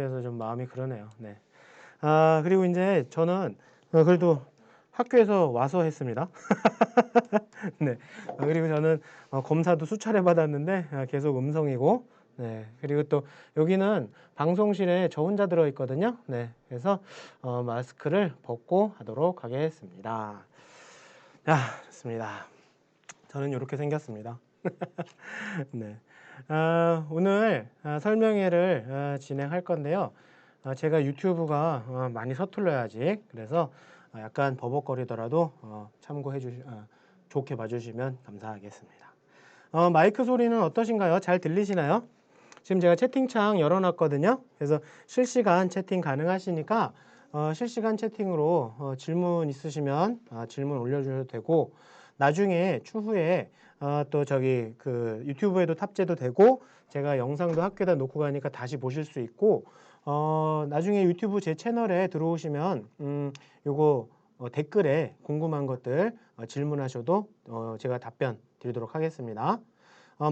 그래서 좀 마음이 그러네요. 네. 그리고 이제 저는 그래도 학교에서 와서 했습니다. 네. 그리고 저는 검사도 수차례 받았는데 계속 음성이고, 네. 그리고 또 여기는 방송실에 저 혼자 들어 있거든요. 네. 그래서 마스크를 벗고 하도록 하겠습니다. 자, 좋습니다. 저는 이렇게 생겼습니다. 네. 오늘 설명회를 진행할 건데요. 제가 유튜브가 많이 서툴러요 아직. 그래서 약간 버벅거리더라도 좋게 봐주시면 감사하겠습니다. 마이크 소리는 어떠신가요? 잘 들리시나요? 지금 제가 채팅창 열어놨거든요. 그래서 실시간 채팅 가능하시니까 실시간 채팅으로 질문 있으시면 질문 올려주셔도 되고, 나중에 추후에 또 저기 그 유튜브에도 탑재도 되고, 제가 영상도 학교에다 놓고 가니까 다시 보실 수 있고, 나중에 유튜브 제 채널에 들어오시면 요거 댓글에 궁금한 것들 질문하셔도 제가 답변 드리도록 하겠습니다.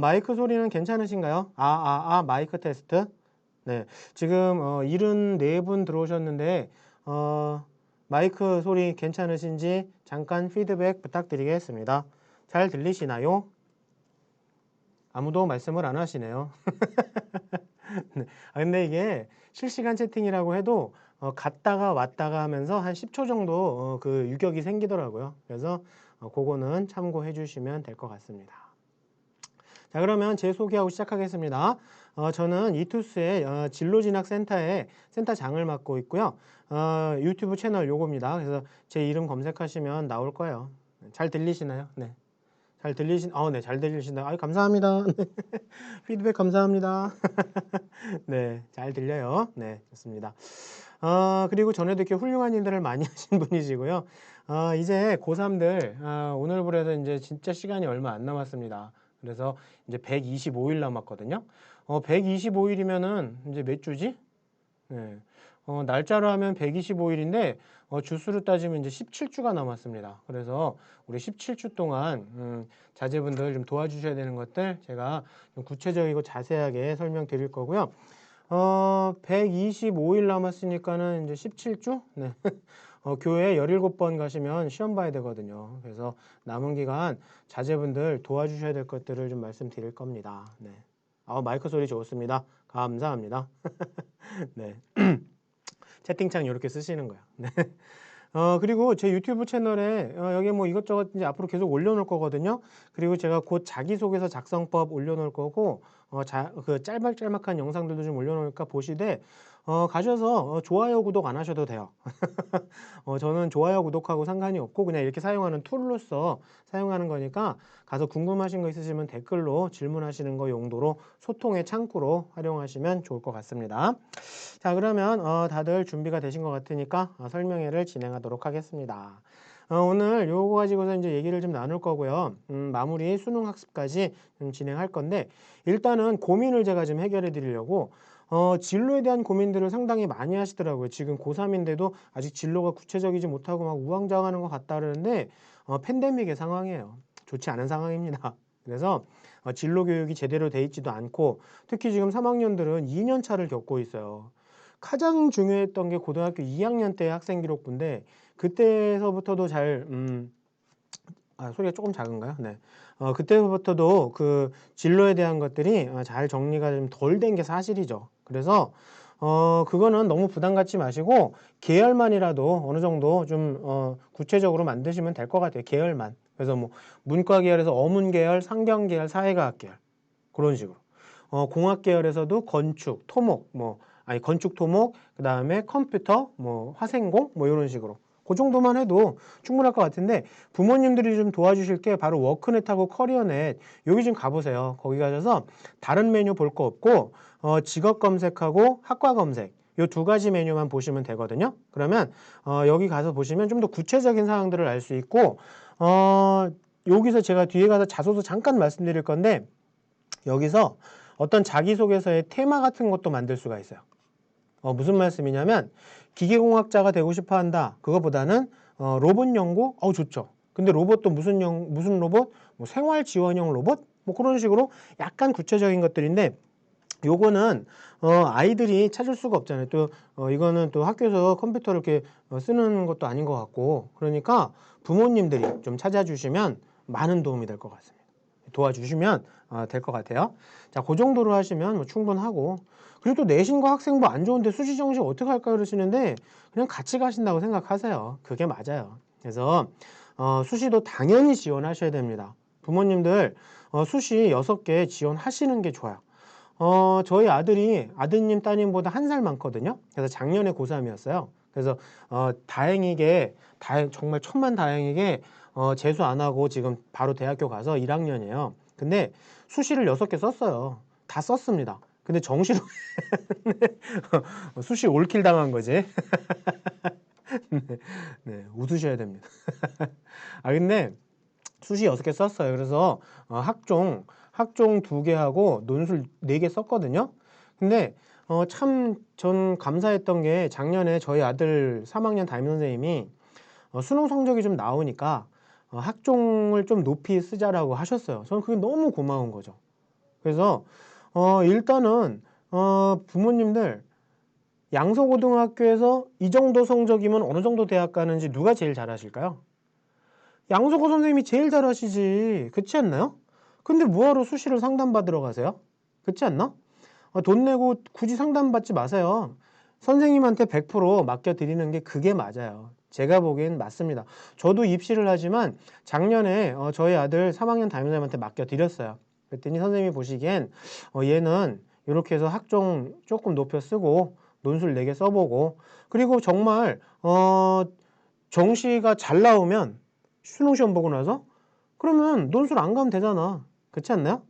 마이크 소리는 괜찮으신가요? 마이크 테스트. 네. 지금 74분 들어오셨는데 마이크 소리 괜찮으신지 잠깐 피드백 부탁드리겠습니다. 잘 들리시나요? 아무도 말씀을 안 하시네요. 네. 근데 이게 실시간 채팅이라고 해도 갔다가 왔다가 하면서 한 10초 정도 그 유격이 생기더라고요. 그래서 그거는 참고해 주시면 될 것 같습니다. 자, 그러면 제 소개하고 시작하겠습니다. 저는 이투스의 진로진학센터에 센터장을 맡고 있고요. 유튜브 채널 요겁니다. 그래서 제 이름 검색하시면 나올 거예요. 잘 들리시나요? 네. 네, 잘 들리시나요? 아유, 감사합니다. 피드백 감사합니다. 네, 잘 들려요. 네, 좋습니다. 그리고 전에도 이렇게 훌륭한 일들을 많이 하신 분이시고요. 이제 고3들, 오늘부로 해서 이제 진짜 시간이 얼마 안 남았습니다. 그래서 이제 125일 남았거든요. 125일이면은 이제 몇 주지? 네. 날짜로 하면 125일인데, 주수로 따지면 이제 17주가 남았습니다. 그래서 우리 17주 동안, 자제분들 좀 도와주셔야 되는 것들 제가 좀 구체적이고 자세하게 설명드릴 거고요. 125일 남았으니까는 이제 17주? 네. 교회 17번 가시면 시험 봐야 되거든요. 그래서 남은 기간 자제분들 도와주셔야 될 것들을 좀 말씀드릴 겁니다. 네. 마이크 소리 좋습니다. 감사합니다. 네. 채팅창 이렇게 쓰시는 거야. 네. 그리고 제 유튜브 채널에 여기 뭐 이것저것 이제 앞으로 계속 올려놓을 거거든요. 그리고 제가 곧 자기소개서 작성법 올려놓을 거고, 그 짤막짤막한 영상들도 좀 올려놓으니까 보시되, 가셔서 좋아요, 구독 안 하셔도 돼요. 저는 좋아요, 구독하고 상관이 없고 그냥 이렇게 사용하는 툴로서 사용하는 거니까 가서 궁금하신 거 있으시면 댓글로 질문하시는 거 용도로 소통의 창구로 활용하시면 좋을 것 같습니다. 자, 그러면 다들 준비가 되신 것 같으니까 설명회를 진행하도록 하겠습니다. 오늘 요거 가지고서 이제 얘기를 좀 나눌 거고요. 마무리 수능 학습까지 좀 진행할 건데, 일단은 고민을 제가 좀 해결해 드리려고 진로에 대한 고민들을 상당히 많이 하시더라고요. 지금 고3인데도 아직 진로가 구체적이지 못하고 막 우왕좌왕하는 것 같다 그러는데 팬데믹의 상황이에요. 좋지 않은 상황입니다. 그래서 진로 교육이 제대로 돼 있지도 않고, 특히 지금 3학년들은 2년 차를 겪고 있어요. 가장 중요했던 게 고등학교 2학년 때 학생 기록부인데, 그때서부터도 소리가 조금 작은가요? 네. 그때부터도 그 진로에 대한 것들이 잘 정리가 좀 덜 된 게 사실이죠. 그래서 그거는 너무 부담 갖지 마시고 계열만이라도 어느 정도 좀 구체적으로 만드시면 될 것 같아요. 계열만. 그래서 뭐 문과 계열에서 어문 계열, 상경 계열, 사회과학 계열 그런 식으로. 공학 계열에서도 건축, 토목, 건축, 토목, 그 다음에 컴퓨터, 화생공, 이런 식으로. 그 정도만 해도 충분할 것 같은데, 부모님들이 좀 도와주실 게 바로 워크넷하고 커리어넷, 여기 좀 가보세요. 거기 가셔서 다른 메뉴 볼 거 없고, 직업 검색하고 학과 검색, 요 두 가지 메뉴만 보시면 되거든요. 그러면, 여기 가서 보시면 좀 더 구체적인 사항들을 알 수 있고, 여기서 제가 뒤에 가서 자소서 잠깐 말씀드릴 건데, 여기서 어떤 자기소개서의 테마 같은 것도 만들 수가 있어요. 무슨 말씀이냐면 기계공학자가 되고 싶어 한다. 그거보다는 로봇 연구? 좋죠. 근데 로봇도 무슨 로봇? 생활 지원형 로봇? 그런 식으로 약간 구체적인 것들인데, 요거는 아이들이 찾을 수가 없잖아요. 또 이거는 또 학교에서 컴퓨터를 이렇게 쓰는 것도 아닌 것 같고, 그러니까 부모님들이 좀 찾아주시면 많은 도움이 될 것 같습니다. 도와주시면 될 것 같아요. 자, 그 정도로 하시면 뭐 충분하고, 그리고 또 내신과 학생부 안 좋은데 수시 정시 어떻게 할까 그러시는데 그냥 같이 가신다고 생각하세요. 그게 맞아요. 그래서 수시도 당연히 지원하셔야 됩니다. 부모님들 수시 6개 지원하시는 게 좋아요. 저희 아드님, 따님보다 1살 많거든요. 그래서 작년에 고3이었어요. 그래서, 다행이게, 정말 천만다행이게, 재수 안 하고 지금 바로 대학교 가서 1학년이에요. 근데 수시를 6개 썼어요. 다 썼습니다. 근데 정시로 수시 올킬 당한 거지. 네, 네, 웃으셔야 됩니다. 근데 수시 6개 썼어요. 그래서 학종 2개 하고 논술 4개 썼거든요. 근데 참 전 감사했던 게 작년에 저희 아들 3학년 담임선생님이 수능 성적이 좀 나오니까 학종을 좀 높이 쓰자라고 하셨어요. 저는 그게 너무 고마운 거죠. 그래서 일단은 부모님들 양서고등학교에서 이 정도 성적이면 어느 정도 대학 가는지 누가 제일 잘하실까요? 양서고 선생님이 제일 잘하시지. 그렇지 않나요? 근데 뭐하러 수시를 상담받으러 가세요? 그렇지 않나? 돈 내고 굳이 상담받지 마세요. 선생님한테 100% 맡겨드리는 게 그게 맞아요. 제가 보기엔 맞습니다. 저도 입시를 하지만 작년에 저희 아들 3학년 담임선생님한테 맡겨드렸어요. 그랬더니 선생님이 보시기엔 얘는 이렇게 해서 학종 조금 높여 쓰고 논술 4개 써보고, 그리고 정말 정시가 잘 나오면 수능 시험 보고 나서 그러면 논술 안 가면 되잖아. 그렇지 않나요?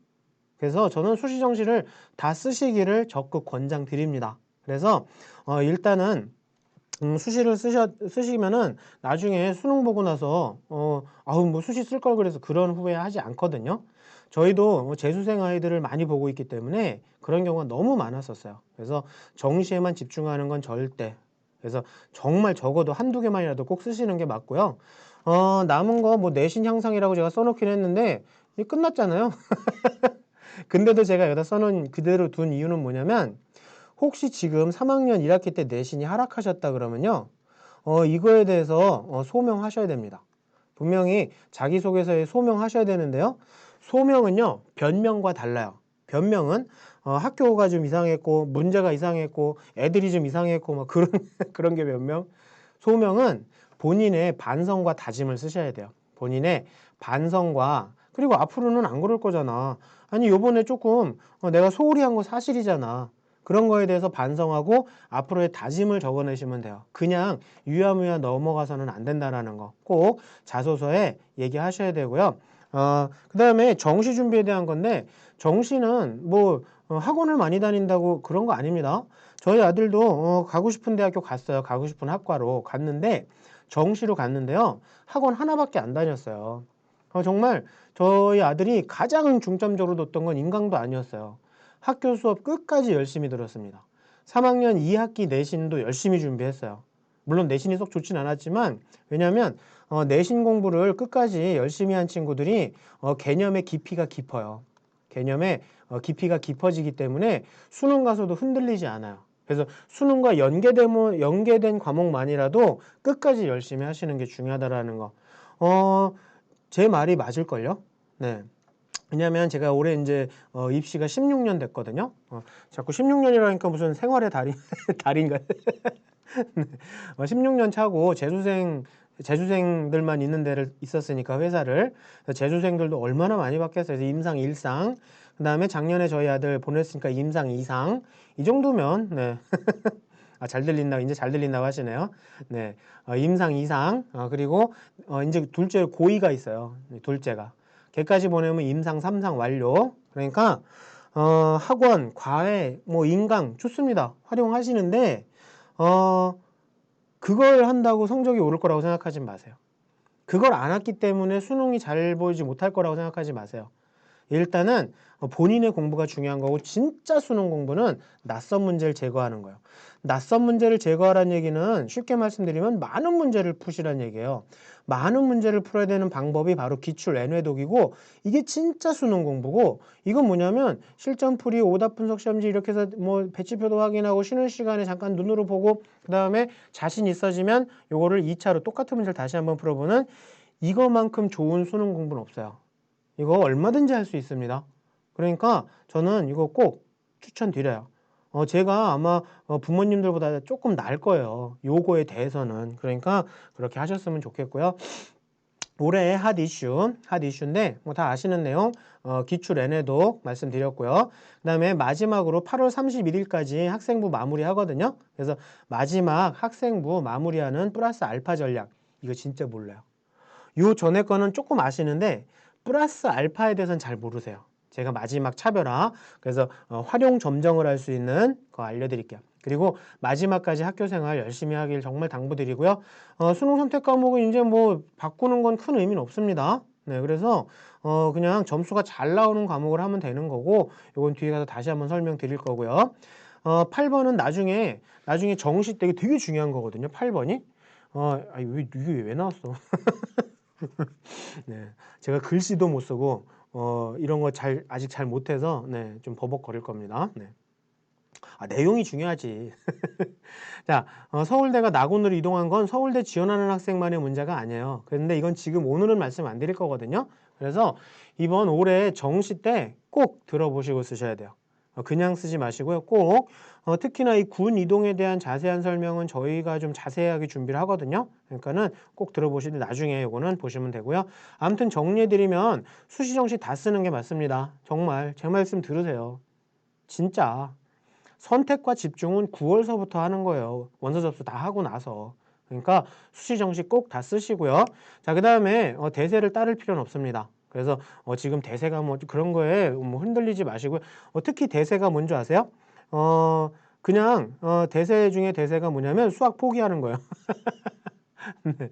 그래서 저는 수시 정시를 다 쓰시기를 적극 권장드립니다. 그래서 일단은 수시를 쓰시면은 나중에 수능 보고 나서 아우 뭐 수시 쓸 걸 그래서 그런 후회하지 않거든요. 저희도 뭐 재수생 아이들을 많이 보고 있기 때문에 그런 경우가 너무 많았었어요. 그래서 정시에만 집중하는 건 절대. 그래서 정말 적어도 한두 개만이라도 꼭 쓰시는 게 맞고요. 남은 거 뭐 내신 향상이라고 제가 써놓긴 했는데 이게 끝났잖아요. 근데도 제가 여기다 써놓은 그대로 둔 이유는 뭐냐면, 혹시 지금 3학년 1학기 때 내신이 하락하셨다 그러면요, 이거에 대해서 소명하셔야 됩니다. 분명히 자기소개서에 소명하셔야 되는데요. 소명은요, 변명과 달라요. 변명은 학교가 좀 이상했고, 문제가 이상했고, 애들이 좀 이상했고, 막 그런, 그런 게 변명. 소명은 본인의 반성과 다짐을 쓰셔야 돼요. 본인의 반성과, 그리고 앞으로는 안 그럴 거잖아. 아니, 요번에 조금 내가 소홀히 한 거 사실이잖아. 그런 거에 대해서 반성하고 앞으로의 다짐을 적어내시면 돼요. 그냥 유야무야 넘어가서는 안 된다라는 거 꼭 자소서에 얘기하셔야 되고요. 그 다음에 정시 준비에 대한 건데, 정시는 뭐 학원을 많이 다닌다고 그런 거 아닙니다. 저희 아들도 가고 싶은 대학교 갔어요. 가고 싶은 학과로 갔는데 정시로 갔는데요. 학원 하나밖에 안 다녔어요. 정말 저희 아들이 가장 중점적으로 뒀던 건 인강도 아니었어요. 학교 수업 끝까지 열심히 들었습니다. 3학년 2학기 내신도 열심히 준비했어요. 물론 내신이 썩 좋진 않았지만, 왜냐하면 내신 공부를 끝까지 열심히 한 친구들이 개념의 깊이가 깊어요. 개념의 깊이가 깊어지기 때문에 수능 가서도 흔들리지 않아요. 그래서 수능과 연계된 과목만이라도 끝까지 열심히 하시는 게 중요하다라는 거. 제 말이 맞을걸요? 네. 왜냐면 제가 올해 이제 입시가 16년 됐거든요. 자꾸 16년이라니까 무슨 생활의 달인가? 네. 16년 차고 재수생들만 있는 데를 있었으니까 회사를, 재수생들도 얼마나 많이 바뀌었어요. 그래서 임상 1상, 그 다음에 작년에 저희 아들 보냈으니까 임상 2상, 이 정도면, 네. 잘 들린다고, 이제 잘 들린다고 하시네요. 네. 임상 2상, 그리고 이제 둘째 고2가 있어요. 둘째가. 걔까지 보내면 임상 3상 완료. 그러니까 학원, 과외, 뭐 인강 좋습니다. 활용하시는데 그걸 한다고 성적이 오를 거라고 생각하지 마세요. 그걸 안 했기 때문에 수능이 잘 보이지 못할 거라고 생각하지 마세요. 일단은 본인의 공부가 중요한 거고 진짜 수능 공부는 낯선 문제를 제거하는 거예요. 낯선 문제를 제거하라는 얘기는 쉽게 말씀드리면 많은 문제를 푸시라는 얘기예요. 많은 문제를 풀어야 되는 방법이 바로 기출 N회독이고 이게 진짜 수능 공부고 이건 뭐냐면 실전풀이, 오답 분석 시험지 이렇게 해서 뭐 배치표도 확인하고 쉬는 시간에 잠깐 눈으로 보고 그 다음에 자신 있어지면 요거를 2차로 똑같은 문제를 다시 한번 풀어보는 이거만큼 좋은 수능 공부는 없어요. 이거 얼마든지 할 수 있습니다. 그러니까 저는 이거 꼭 추천드려요. 제가 아마 부모님들보다 조금 나을 거예요. 요거에 대해서는. 그러니까 그렇게 하셨으면 좋겠고요. 올해의 핫 이슈인데 뭐 다 아시는 내용 기출 N회독 말씀드렸고요. 그 다음에 마지막으로 8월 31일까지 학생부 마무리하거든요. 그래서 마지막 학생부 마무리하는 플러스 알파 전략 이거 진짜 몰라요. 요 전에 거는 조금 아시는데 플러스 알파에 대해서는 잘 모르세요. 제가 마지막 차별화 그래서 활용 점정을 할 수 있는 거 알려드릴게요. 그리고 마지막까지 학교생활 열심히 하길 정말 당부드리고요. 수능 선택 과목은 이제 뭐 바꾸는 건 큰 의미는 없습니다. 네, 그래서 그냥 점수가 잘 나오는 과목을 하면 되는 거고 이건 뒤에 가서 다시 한번 설명드릴 거고요. 8번은 나중에 정시 때 이게 되게 중요한 거거든요. 8번이 이게 왜 나왔어? 네, 제가 글씨도 못 쓰고 이런 거 아직 잘 못해서 네, 좀 버벅거릴 겁니다. 네. 내용이 중요하지. 자, 서울대가 낙원으로 이동한 건 서울대 지원하는 학생만의 문제가 아니에요. 그런데 이건 지금 오늘은 말씀 안 드릴 거거든요. 그래서 이번 올해 정시 때 꼭 들어보시고 쓰셔야 돼요. 그냥 쓰지 마시고요. 꼭 특히나 이 군 이동에 대한 자세한 설명은 저희가 좀 자세하게 준비를 하거든요. 그러니까는 꼭 들어보시되 나중에 이거는 보시면 되고요. 아무튼 정리해드리면 수시 정시 다 쓰는 게 맞습니다. 정말 제 말씀 들으세요. 진짜 선택과 집중은 9월서부터 하는 거예요. 원서 접수 다 하고 나서. 그러니까 수시 정시 꼭 다 쓰시고요. 자, 그 다음에 대세를 따를 필요는 없습니다. 그래서 지금 대세가 뭐 그런 거에 뭐 흔들리지 마시고요. 특히 대세가 뭔지 아세요? 그냥 대세 중에 대세가 뭐냐면 수학 포기하는 거예요. 네.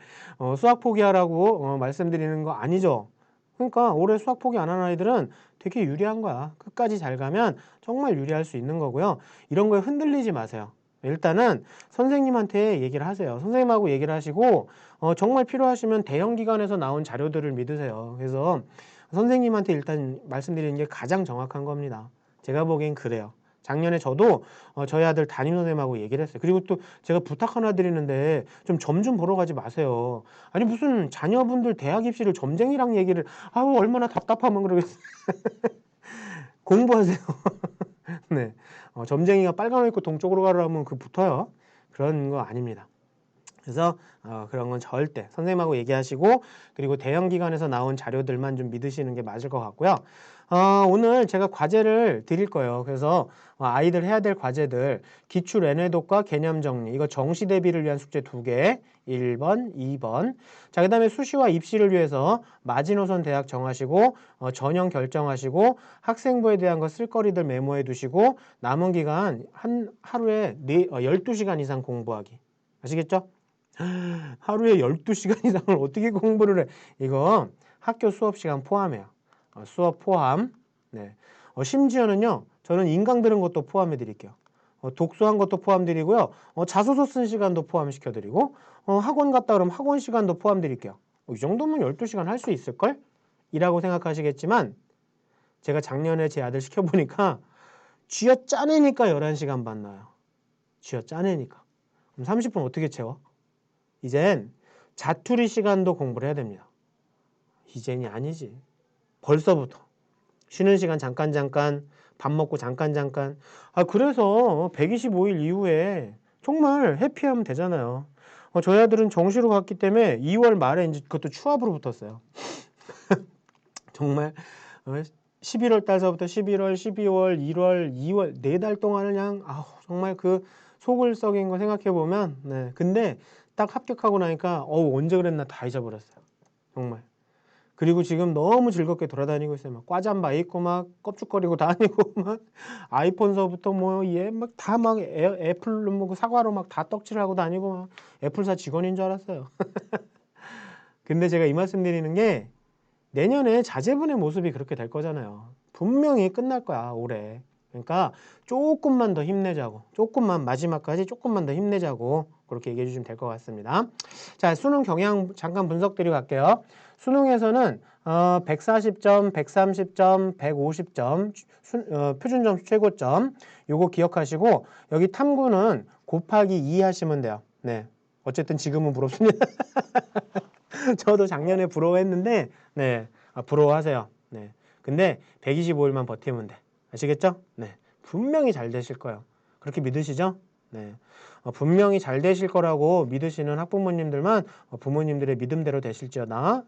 수학 포기하라고 말씀드리는 거 아니죠. 그러니까 올해 수학 포기 안 하는 아이들은 되게 유리한 거야. 끝까지 잘 가면 정말 유리할 수 있는 거고요. 이런 거에 흔들리지 마세요. 일단은 선생님한테 얘기를 하세요. 선생님하고 얘기를 하시고 정말 필요하시면 대형 기관에서 나온 자료들을 믿으세요. 그래서 선생님한테 일단 말씀드리는 게 가장 정확한 겁니다. 제가 보기엔 그래요. 작년에 저도 저희 아들 담임선생님하고 얘기를 했어요. 그리고 또 제가 부탁 하나 드리는데 좀 점 좀 보러 가지 마세요. 아니 무슨 자녀분들 대학 입시를 점쟁이랑 얘기를 얼마나 답답하면 그러겠어요. 공부하세요. 네, 점쟁이가 빨간 옷 입고 동쪽으로 가라면 그 붙어요. 그런 거 아닙니다. 그래서 그런 건 절대 선생님하고 얘기하시고 그리고 대형 기관에서 나온 자료들만 좀 믿으시는 게 맞을 것 같고요. 오늘 제가 과제를 드릴 거예요. 그래서 아이들 해야 될 과제들 기출 N회독과 개념 정리 이거 정시 대비를 위한 숙제 2개 1번, 2번 자, 그 다음에 수시와 입시를 위해서 마지노선 대학 정하시고 전형 결정하시고 학생부에 대한 거 쓸거리들 메모해 두시고 남은 기간 하루에 12시간 이상 공부하기 아시겠죠? 하루에 12시간 이상을 어떻게 공부를 해? 이거 학교 수업 시간 포함해요. 수업 포함. 네. 심지어는요, 저는 인강 들은 것도 포함해 드릴게요. 독서한 것도 포함 드리고요. 자소서 쓴 시간도 포함시켜 드리고, 학원 갔다 그러면 학원 시간도 포함 드릴게요. 이 정도면 12시간 할 수 있을걸? 이라고 생각하시겠지만, 제가 작년에 제 아들 시켜보니까, 쥐어 짜내니까 11시간 반 나요. 쥐어 짜내니까. 그럼 30분 어떻게 채워? 이젠 자투리 시간도 공부를 해야 됩니다. 이젠이 아니지. 벌써부터. 쉬는 시간 잠깐 밥 먹고 잠깐 그래서 125일 이후에 정말 해피하면 되잖아요. 저희 아들은 정시로 갔기 때문에 2월 말에 이제 그것도 추합으로 붙었어요. 정말 11월 달서부터 11월, 12월, 1월, 2월 4달 동안을 그냥 정말 그 속을 썩인 거 생각해 보면 네. 근데 딱 합격하고 나니까 언제 그랬나 다 잊어버렸어요. 정말. 그리고 지금 너무 즐겁게 돌아다니고 있어요. 막 과잠바 입고 막 껍죽거리고 다니고 막 아이폰서부터 뭐 얘 막 다 막 애플 뭐 사과로 막 다 떡칠하고 다니고 막 애플사 직원인 줄 알았어요. 근데 제가 이 말씀 드리는 게 내년에 자제분의 모습이 그렇게 될 거잖아요. 분명히 끝날 거야, 올해. 그러니까 조금만 더 힘내자고, 조금만 마지막까지 조금만 더 힘내자고 그렇게 얘기해 주시면 될 것 같습니다. 자, 수능 경향 잠깐 분석 드리고 갈게요. 수능에서는 140점, 130점, 150점, 표준점 최고점 요거 기억하시고 여기 탐구는 곱하기 2 하시면 돼요. 네, 어쨌든 지금은 부럽습니다. 저도 작년에 부러워했는데 네, 부러워하세요. 네, 근데 125일만 버티면 돼. 아시겠죠? 네, 분명히 잘 되실 거예요. 그렇게 믿으시죠? 네, 분명히 잘 되실 거라고 믿으시는 학부모님들만 부모님들의 믿음대로 되실지어다.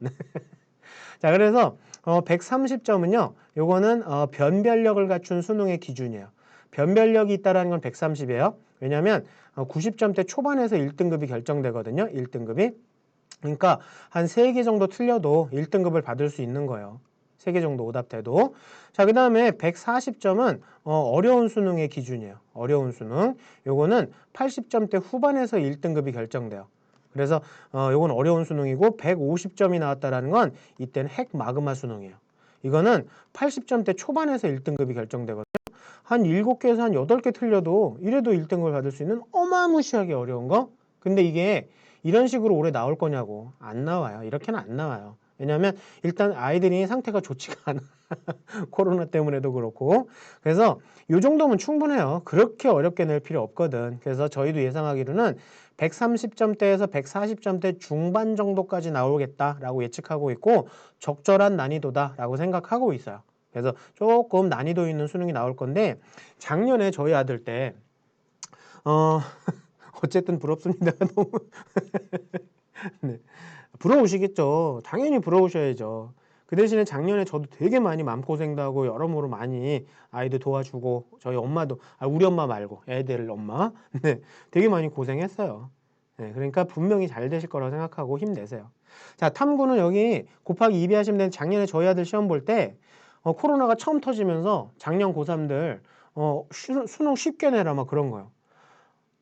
자, 그래서 130점은요. 요거는 변별력을 갖춘 수능의 기준이에요. 변별력이 있다라는 건 130이에요. 왜냐하면 90점대 초반에서 1등급이 결정되거든요. 1등급이. 그러니까 한 3개 정도 틀려도 1등급을 받을 수 있는 거예요. 3개 정도 오답돼도. 자, 그 다음에 140점은 어려운 수능의 기준이에요. 어려운 수능. 요거는 80점대 후반에서 1등급이 결정돼요. 그래서 요건 어려운 수능이고 150점이 나왔다라는 건 이때는 핵 마그마 수능이에요. 이거는 80점대 초반에서 1등급이 결정되거든요. 한 7개에서 한 8개 틀려도 이래도 1등급을 받을 수 있는 어마무시하게 어려운 거. 근데 이게 이런 식으로 올해 나올 거냐고. 안 나와요. 이렇게는 안 나와요. 왜냐하면 일단 아이들이 상태가 좋지가 않아. 코로나 때문에도 그렇고. 그래서 이 정도면 충분해요. 그렇게 어렵게 낼 필요 없거든. 그래서 저희도 예상하기로는 130점대에서 140점대 중반 정도까지 나오겠다라고 예측하고 있고 적절한 난이도다라고 생각하고 있어요. 그래서 조금 난이도 있는 수능이 나올 건데 작년에 저희 아들 때 어쨌든 부럽습니다. 너무 네. 부러우시겠죠. 당연히 부러우셔야죠. 그 대신에 작년에 저도 되게 많이 마음고생도 하고 여러모로 많이 아이들 도와주고 저희 엄마도 우리 엄마 말고 애들 엄마 네, 되게 많이 고생했어요. 네, 그러니까 분명히 잘 되실 거라고 생각하고 힘내세요. 자, 탐구는 여기 곱하기 2비 하시면 되는 작년에 저희 아들 시험 볼 때 코로나가 처음 터지면서 작년 고3들 수능 쉽게 내라 막 그런 거예요.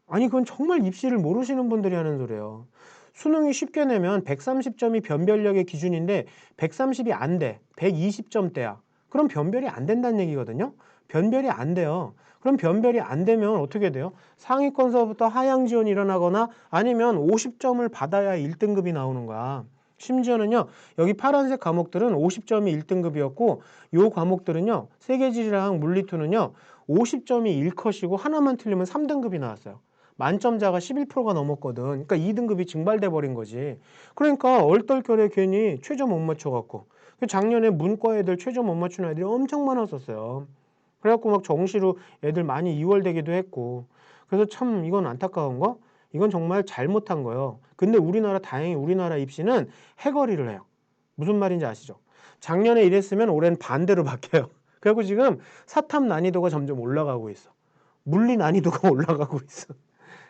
아니 그건 정말 입시를 모르시는 분들이 하는 소리예요. 수능이 쉽게 내면 130점이 변별력의 기준인데 130이 안 돼. 120점대야. 그럼 변별이 안 된다는 얘기거든요. 변별이 안 돼요. 그럼 변별이 안 되면 어떻게 돼요? 상위권서부터 하향 지원이 일어나거나 아니면 50점을 받아야 1등급이 나오는 거야. 심지어는요. 여기 파란색 과목들은 50점이 1등급이었고 요 과목들은요. 세계지리랑 물리투는요. 50점이 1컷이고 하나만 틀리면 3등급이 나왔어요. 만점자가 11%가 넘었거든. 그러니까 2등급이 증발돼 버린 거지. 그러니까 얼떨결에 괜히 최저 못 맞춰갖고. 작년에 문과 애들 최저 못 맞추는 애들이 엄청 많았었어요. 그래갖고 막 정시로 애들 많이 이월되기도 했고. 그래서 참 이건 안타까운 거? 이건 정말 잘못한 거예요. 근데 다행히 우리나라 입시는 해거리를 해요. 무슨 말인지 아시죠? 작년에 이랬으면 올해는 반대로 바뀌어요. 그리고 지금 사탐 난이도가 점점 올라가고 있어. 물리 난이도가 올라가고 있어.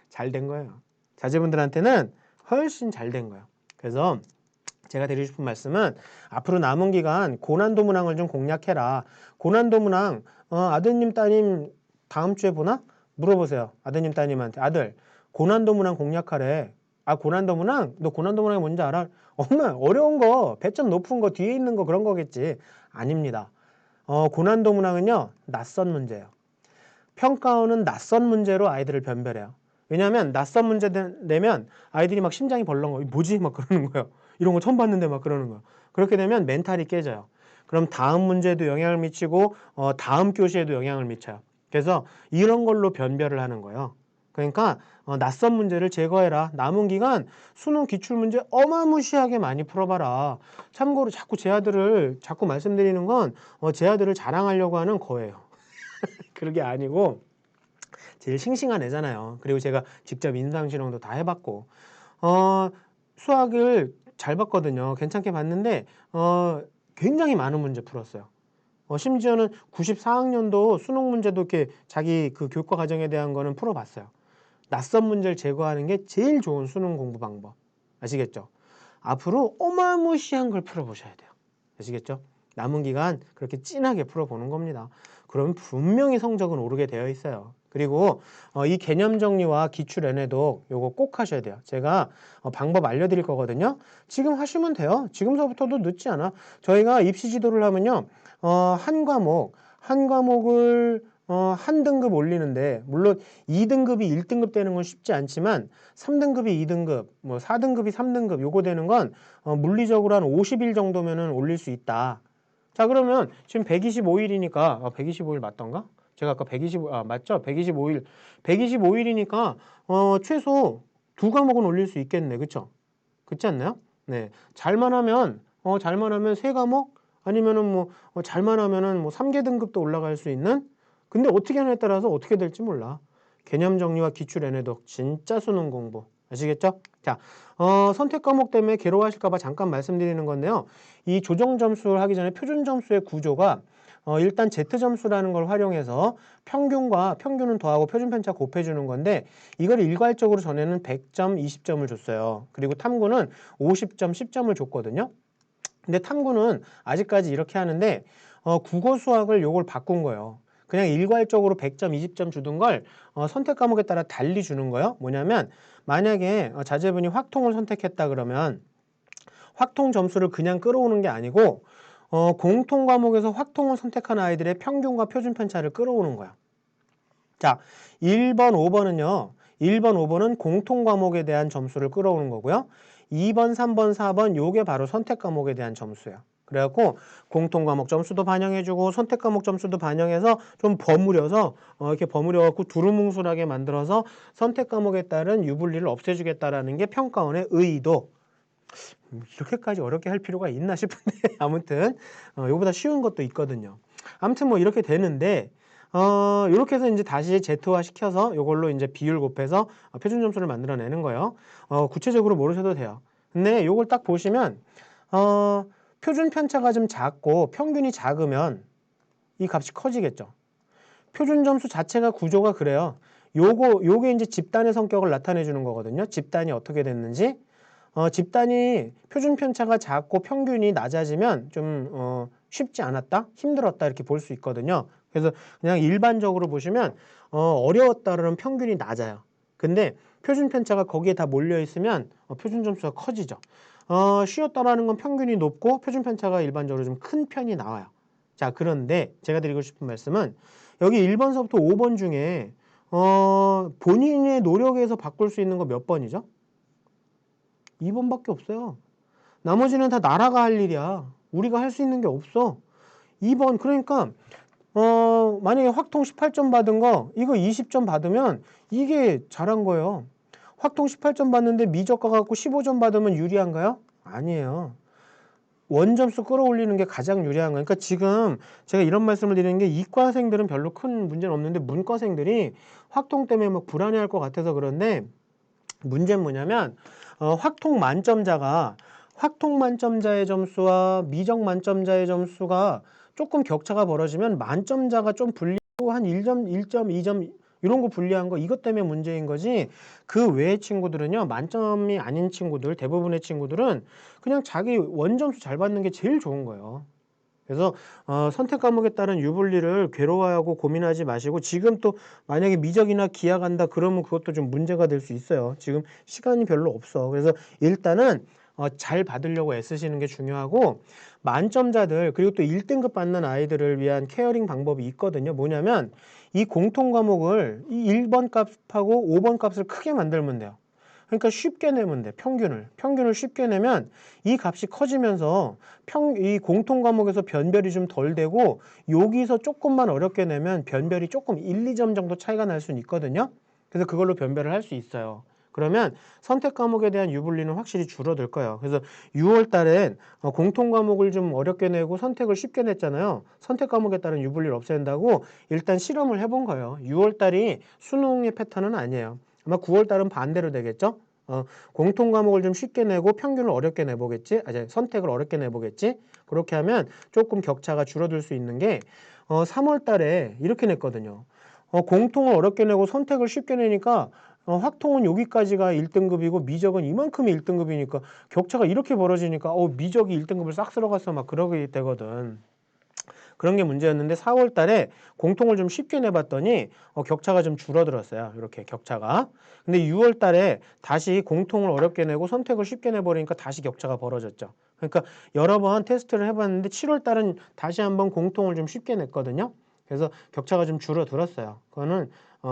잘 된 거예요. 자제분들한테는 훨씬 잘 된 거예요. 그래서 제가 드리고 싶은 말씀은 앞으로 남은 기간 고난도 문항을 좀 공략해라. 고난도 문항 아드님 따님 다음 주에 보나? 물어보세요. 아드님 따님한테 아들 고난도 문항 공략하래. 고난도 문항? 너 고난도 문항이 뭔지 알아? 엄마 어려운 거 배점 높은 거 뒤에 있는 거 그런 거겠지. 아닙니다. 고난도 문항은요 낯선 문제예요. 평가원은 낯선 문제로 아이들을 변별해요. 왜냐하면 낯선 문제 내면 아이들이 막 심장이 벌렁거려. 뭐지? 막 그러는 거예요. 이런 거 처음 봤는데 막 그러는 거예요. 그렇게 되면 멘탈이 깨져요. 그럼 다음 문제에도 영향을 미치고 다음 교시에도 영향을 미쳐요. 그래서 이런 걸로 변별을 하는 거예요. 그러니까 낯선 문제를 제거해라. 남은 기간 수능 기출문제 어마무시하게 많이 풀어봐라. 참고로 자꾸 제 아들을 자꾸 말씀드리는 건 제 아들을 자랑하려고 하는 거예요. 그게 아니고 제일 싱싱한 애잖아요. 그리고 제가 직접 임상실험도 다 해봤고 수학을 잘 봤거든요. 괜찮게 봤는데 굉장히 많은 문제 풀었어요. 심지어는 94학년도 수능 문제도 이렇게 자기 그 교과 과정에 대한 거는 풀어봤어요. 낯선 문제를 제거하는 게 제일 좋은 수능 공부 방법. 아시겠죠? 앞으로 어마무시한 걸 풀어보셔야 돼요. 아시겠죠? 남은 기간 그렇게 진하게 풀어보는 겁니다. 그럼 분명히 성적은 오르게 되어 있어요. 그리고 이 개념 정리와 기출 N에도 요거 꼭 하셔야 돼요. 제가 방법 알려드릴 거거든요. 지금 하시면 돼요. 지금서부터도 늦지 않아. 저희가 입시 지도를 하면요. 한 과목을 한 등급 올리는데 물론 2등급이 1등급 되는 건 쉽지 않지만 3등급이 2등급, 뭐 4등급이 3등급 요거 되는 건 물리적으로 한 50일 정도면은 올릴 수 있다. 자, 그러면 지금 125일이니까 125일 맞던가? 제가 아까 125 맞죠? 125일. 125일이니까 최소 2과목은 올릴 수 있겠네. 그쵸? 그렇지 않나요? 네. 잘만 하면 3과목 아니면은 뭐 잘만 하면은 뭐 3개 등급도 올라갈 수 있는. 근데 어떻게 하냐에 따라서 어떻게 될지 몰라. 개념 정리와 기출 N해독 진짜 수능 공부. 아시겠죠? 자, 선택 과목 때문에 괴로워하실까 봐 잠깐 말씀드리는 건데요. 이 조정 점수를 하기 전에 표준 점수의 구조가 일단 Z점수라는 걸 활용해서 평균은 더하고 표준 편차 곱해주는 건데 이걸 일괄적으로 전에는 100점, 20점을 줬어요. 그리고 탐구는 50점, 10점을 줬거든요. 근데 탐구는 아직까지 이렇게 하는데 국어 수학을 요걸 바꾼 거예요. 그냥 일괄적으로 100점, 20점 주던 걸 선택 과목에 따라 달리 주는 거예요. 뭐냐면 만약에 자제분이 확통을 선택했다 그러면 확통 점수를 그냥 끌어오는 게 아니고 공통 과목에서 확통을 선택한 아이들의 평균과 표준 편차를 끌어오는 거야. 자, 1번, 5번은요. 1번, 5번은 공통 과목에 대한 점수를 끌어오는 거고요. 2번, 3번, 4번 요게 바로 선택 과목에 대한 점수예요. 그래갖고 공통 과목 점수도 반영해주고 선택 과목 점수도 반영해서 좀 버무려서 이렇게 버무려갖고 두루뭉술하게 만들어서 선택 과목에 따른 유불리를 없애주겠다라는 게 평가원의 의도. 이렇게까지 어렵게 할 필요가 있나 싶은데 아무튼 이거보다 쉬운 것도 있거든요. 아무튼 뭐 이렇게 되는데 이렇게 해서 이제 다시 Z화 시켜서 이걸로 이제 비율 곱해서 표준 점수를 만들어내는 거예요. 구체적으로 모르셔도 돼요. 근데 이걸 딱 보시면 표준 편차가 좀 작고 평균이 작으면 이 값이 커지겠죠. 표준 점수 자체가 구조가 그래요. 요게 이제 집단의 성격을 나타내 주는 거거든요. 집단이 어떻게 됐는지. 집단이 표준 편차가 작고 평균이 낮아지면 좀 쉽지 않았다, 힘들었다 이렇게 볼 수 있거든요. 그래서 그냥 일반적으로 보시면 어려웠다는 평균이 낮아요. 근데 표준 편차가 거기에 다 몰려 있으면 표준 점수가 커지죠. 쉬웠다라는 건 평균이 높고 표준 편차가 일반적으로 좀 큰 편이 나와요. 자, 그런데 제가 드리고 싶은 말씀은 여기 1번서부터 5번 중에 본인의 노력에서 바꿀 수 있는 거 몇 번이죠? 2번밖에 없어요. 나머지는 다 나라가 할 일이야. 우리가 할 수 있는 게 없어. 2번 그러니까 만약에 확통 18점 받은 거 이거 20점 받으면 이게 잘한 거예요. 확통 18점 받는데 미적과 갖고 15점 받으면 유리한가요? 아니에요. 원점수 끌어올리는 게 가장 유리한 거예요. 그러니까 지금 제가 이런 말씀을 드리는 게 이과생들은 별로 큰 문제는 없는데 문과생들이 확통 때문에 막 불안해할 것 같아서 그런데 문제는 뭐냐면 확통 만점자의 점수와 미적 만점자의 점수가 조금 격차가 벌어지면 만점자가 좀 불리하고 한 1점, 1점, 2점 이런 거 불리한 거 이것 때문에 문제인 거지 그 외의 친구들은요 만점이 아닌 친구들 대부분의 친구들은 그냥 자기 원점수 잘 받는 게 제일 좋은 거예요. 그래서 선택 과목에 따른 유불리를 괴로워하고 고민하지 마시고 지금 또 만약에 미적이나 기하간다 그러면 그것도 좀 문제가 될 수 있어요. 지금 시간이 별로 없어. 그래서 일단은 잘 받으려고 애쓰시는 게 중요하고 만점자들 그리고 또 1등급 받는 아이들을 위한 케어링 방법이 있거든요. 뭐냐면 이 공통 과목을 이 1번 값하고 5번 값을 크게 만들면 돼요. 그러니까 쉽게 내면 돼. 평균을 쉽게 내면 이 값이 커지면서 이 공통 과목에서 변별이 좀 덜 되고 여기서 조금만 어렵게 내면 변별이 조금 1, 2점 정도 차이가 날 수는 있거든요. 그래서 그걸로 변별을 할 수 있어요. 그러면 선택 과목에 대한 유불리는 확실히 줄어들 거예요. 그래서 6월 달엔 공통 과목을 좀 어렵게 내고 선택을 쉽게 냈잖아요. 선택 과목에 따른 유불리를 없앤다고 일단 실험을 해본 거예요. 6월 달이 수능의 패턴은 아니에요. 아마 9월 달은 반대로 되겠죠? 공통 과목을 좀 쉽게 내고 평균을 어렵게 내보겠지? 선택을 어렵게 내보겠지? 그렇게 하면 조금 격차가 줄어들 수 있는 게 3월 달에 이렇게 냈거든요. 공통을 어렵게 내고 선택을 쉽게 내니까 확통은 여기까지가 1등급이고 미적은 이만큼이 그런 게 문제였는데 4월 달에 공통을 좀 쉽게 내봤더니 격차가 좀 줄어들었어요. 이렇게 격차가. 근데 6월 달에 다시 공통을 어렵게 내고 선택을 쉽게 내버리니까 다시 격차가 벌어졌죠. 그러니까 여러 번 테스트를 해봤는데 7월 달은 다시 한번 공통을 좀 쉽게 냈거든요. 그래서 격차가 좀 줄어들었어요. 그거는